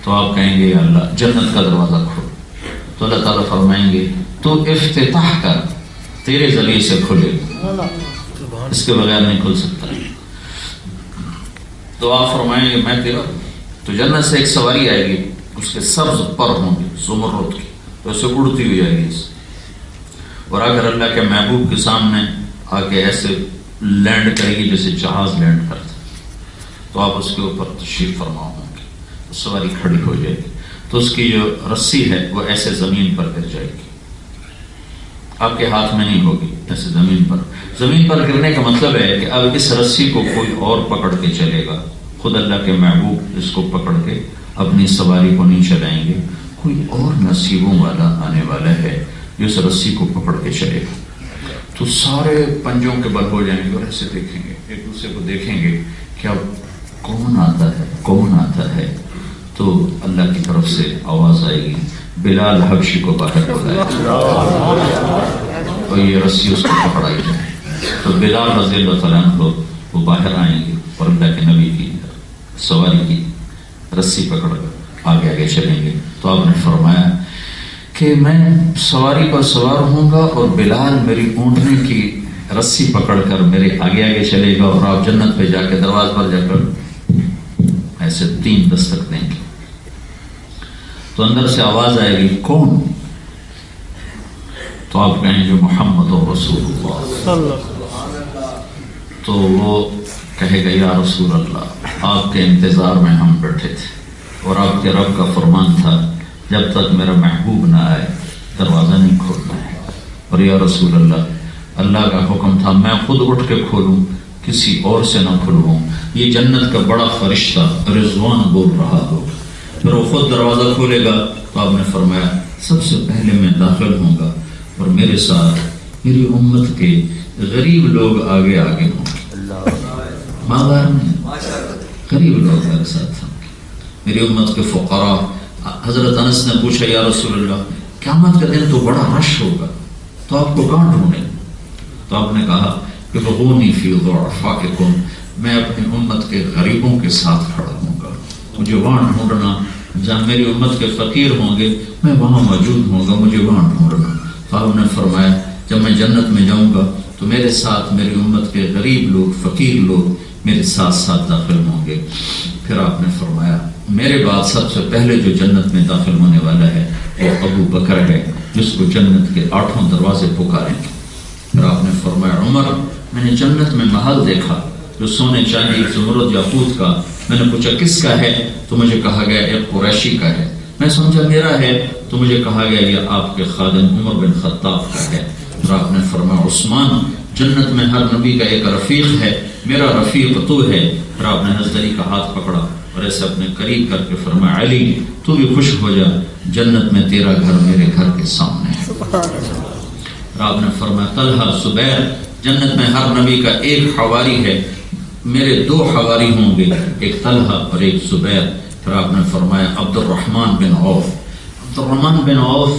تو آپ کہیں گے یا اللہ جنت کا دروازہ کھول، تو اللہ تعالیٰ فرمائیں گے تو افتتاح کر، تیرے ذریعے سے کھلے گا، اس کے بغیر نہیں کھل سکتا۔ تو آپ فرمائیں گے میں تیرا، تو جنت سے ایک سواری آئے گی، اس کے سبز پر ہوں گے زمرد کی، تو اسے اڑتی ہوئی آئے گی، اور اگر اللہ کے محبوب کے سامنے آ کے ایسے لینڈ کرے گی جیسے جہاز لینڈ کرتا، تو آپ اس کے اوپر تشریف فرما ہوں گے، تو سواری کھڑی ہو جائے گی، تو اس کی جو رسی ہے وہ ایسے زمین پر گر جائے گی، آپ کے ہاتھ میں نہیں ہوگی، ایسے زمین پر گرنے کا مطلب ہے کہ اب اس رسی کو کوئی اور پکڑ کے چلے گا، خود اللہ کے محبوب اس کو پکڑ کے اپنی سواری کو نہیں چلائیں گے، کوئی اور نصیبوں والا آنے والا ہے جو اس رسی کو پکڑ کے چلے گا۔ تو سارے پنجوں کے بل ہو جائیں گے اور ایسے دیکھیں گے، ایک دوسرے کو دیکھیں گے کہ اب کون آتا ہے، تو اللہ کی طرف سے آواز آئے گی بلال حبشی کو باہر بلائے، اور یہ رسی اس کو پکڑائی جائے، تو بلال رضی اللہ تعالیٰ عنہ وہ باہر آئیں گے اور اللہ کے نبی کی سواری کی رسی پکڑ کر آگے چلیں گے۔ تو آپ نے فرمایا کہ میں سواری پر سوار ہوں گا اور بلال میری اونٹنے کی رسی پکڑ کر میرے آگے چلے گا، اور آپ جنت پہ جا کے دروازے پر جا کر ایسے 3 دستک دیں گے، تو اندر سے آواز آئے گی کون؟ تو آپ کہیں جو محمد رسول اللہ، تو وہ کہے گا یا رسول اللہ آپ کے انتظار میں ہم بیٹھے تھے، اور آپ کے رب کا فرمان تھا جب تک میرا محبوب نہ آئے دروازہ نہیں کھولنا ہے، اور یا رسول اللہ کا حکم تھا میں خود اٹھ کے کھولوں، کسی اور سے نہ کھلواؤں، یہ جنت کا بڑا فرشتہ رضوان بول رہا ہو، پھر وہ خود دروازہ کھولے گا۔ تو آپ نے فرمایا سب سے پہلے میں داخل ہوں گا، اور میرے ساتھ میری امت کے غریب لوگ آگے ہوں گے، مالدار نہیں، غریب لوگ میرے ساتھ ہوں گے، میری امت کے فقراء۔ حضرت انس نے پوچھا یا رسول اللہ قیامت کا دن تو بڑا رش ہوگا، تو آپ کو کہاں ڈھونڈیں؟ تو آپ نے کہا کہ بغونی فی ضعفائکم، میں اپنی امت کے غریبوں کے ساتھ کھڑا ہوں گا، مجھے وہاں ڈھونڈنا جہاں میری امت کے فقیر ہوں گے، میں وہاں موجود ہوں گا، مجھے وہاں ڈھونڈنا۔ تو آپ نے فرمایا جب میں جنت میں جاؤں گا تو میرے ساتھ میری امت کے غریب لوگ، فقیر لوگ میرے ساتھ داخل ہوں گے۔ پھر آپ نے فرمایا میرے بعد سب سے پہلے جو جنت میں داخل ہونے والا ہے وہ ابو بکر ہے، جس کو جنت کے 8 دروازے پکاریں گے۔ پھر آپ نے فرمایا عمر میں نے جنت میں محل دیکھا جو سونے چاندی زمرد یاقوت کا، میں نے پوچھا کس کا ہے؟ تو مجھے کہا گیا ایک قریشی کا ہے، میں سمجھا میرا ہے، تو مجھے کہا گیا یہ آپ کے خادم عمر بن خطاب کا ہے۔ پھر آپ نے فرمایا عثمان جنت میں ہر نبی کا ایک رفیق ہے، میرا رفیق تو ہے۔ پھر آپ نے نزدری کا ہاتھ پکڑا اور ایسے اپنے قریب کر کے فرمایا علی تو بھی خوش ہو جا، جنت میں تیرا گھر میرے گھر کے سامنے ہے۔ اور آپ نے فرمایا طلحہ زبیر، جنت میں ہر نبی کا ایک حواری ہے، میرے 2 حواری ہوں گے، ایک طلحہ اور ایک زبیر۔ پھر آپ نے فرمایا عبد الرحمن بن عوف، عبد الرحمن بن عوف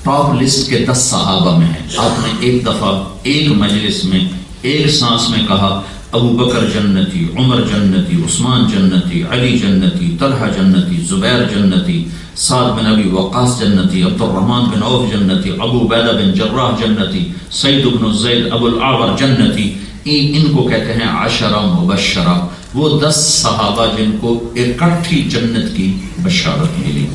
ٹاپ لسٹ کے 10 صحابہ میں ہیں۔ آپ نے ایک دفعہ ایک مجلس میں ایک سانس میں کہا ابو بکر جنتی، عمر جنتی، عثمان جنتی، علی جنتی، طلحہ جنتی، زبیر جنتی، سعد بن ابی وقاص جنتی، عبد الرحمن بن عوف جنتی، ابو عبیدہ بن جراح جنتی، سعید بن زید ابو الاعور جنتی۔ ان کو کہتے ہیں 10 مبشرہ، وہ 10 صحابہ جن کو اکٹھی جنت کی بشارت ملی۔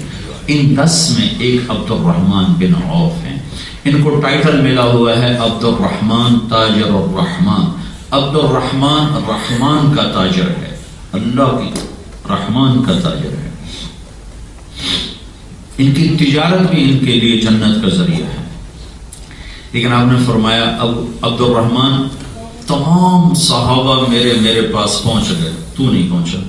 ان 10 میں ایک عبد الرحمن بن عوف ہیں۔ ان کو ٹائٹل ملا ہوا ہے عبد الرحمن تاجر الرحمن۔ عبد الرحمن رحمان کا تاجر ہے، اللہ کی رحمان کا تاجر ہے۔ ان کی تجارت بھی ان کے لیے جنت کا ذریعہ ہے۔ لیکن آپ نے فرمایا اب عبد الرحمن تمام صحابہ میرے پاس پہنچ گئے، تو نہیں پہنچا،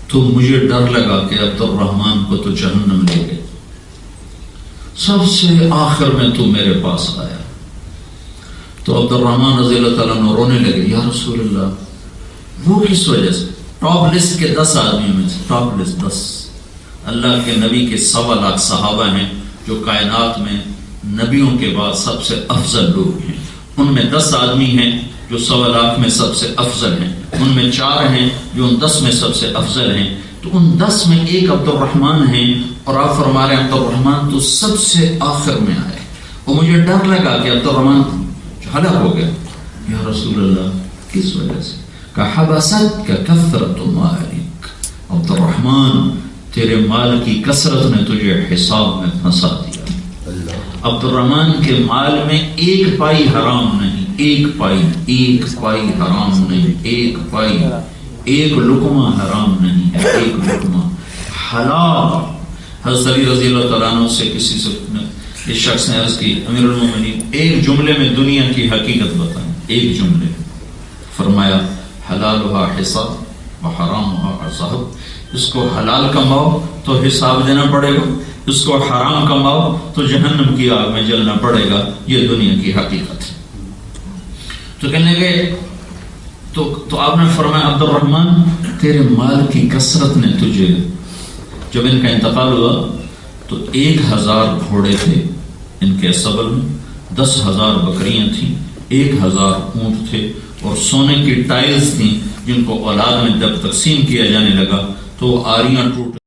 تو مجھے ڈر لگا کہ عبد الرحمن کو تو جہنم لے گئے، سب سے آخر میں تو میرے پاس آیا۔ تو عبد الرحمن رضی اللہ تعالیٰ عنہ رونے لگے، یا رسول اللہ وہ کس وجہ سے؟ ٹاپ لسٹ کے 10 آدمیوں میں سے، ٹاپ لسٹ 10، اللہ کے نبی کے 1.25 لاکھ صحابہ ہیں جو کائنات میں نبیوں کے بعد سب سے افضل لوگ ہیں۔ ان میں 10 آدمی ہیں جو 1.25 لاکھ میں سب سے افضل ہیں، ان میں 4 ہیں جو ان 10 میں سب سے افضل ہیں۔ تو ان 10 میں ایک عبد الرحمن ہیں، اور آپ فرما رہے ہیں عبد الرحمن تو سب سے آخر میں آئے، اور مجھے ڈر لگا کہ عبد الرحمن ہلاک ہو گیا۔ یا رسول اللہ کس وجہ سے؟ کہ حبست کا کثرت مالک، عبد الرحمن تیرے مال کی کثرت نے تجھے حساب میں پھنسا دیا۔ عبد الرحمن کے مال میں 1 پائی حرام نہیں، 1 پائی حرام نہیں، 1 پائی، 1 لقمہ حرام نہیں ہے، 1 لقمہ حلال۔ حضرت علی رضی اللہ تعالیٰ عنہ سے کسی سے اس شخص نے عرض کی امیر المومنین ایک جملے میں دنیا کی حقیقت بتائیں، ایک جملے۔ فرمایا حلالھا حساب و حرامھا عذاب، اس کو حلال کماؤ تو حساب دینا پڑے گا، اس کو حرام کماؤ تو جہنم کی آگ میں جلنا پڑے گا، یہ دنیا کی حقیقت ہے۔ تو کہنے لگے تو آپ نے فرمایا عبد الرحمن تیرے مال کی کثرت نے تجھے، جب ان کا انتقال ہوا تو 1000 گھوڑے تھے ان کے اسبل میں، 10,000 بکریاں تھیں، 1000 اونٹ تھے، اور سونے کی ٹائلز تھیں جن کو اولاد میں جب تقسیم کیا جانے لگا تو وہ آریاں ٹوٹ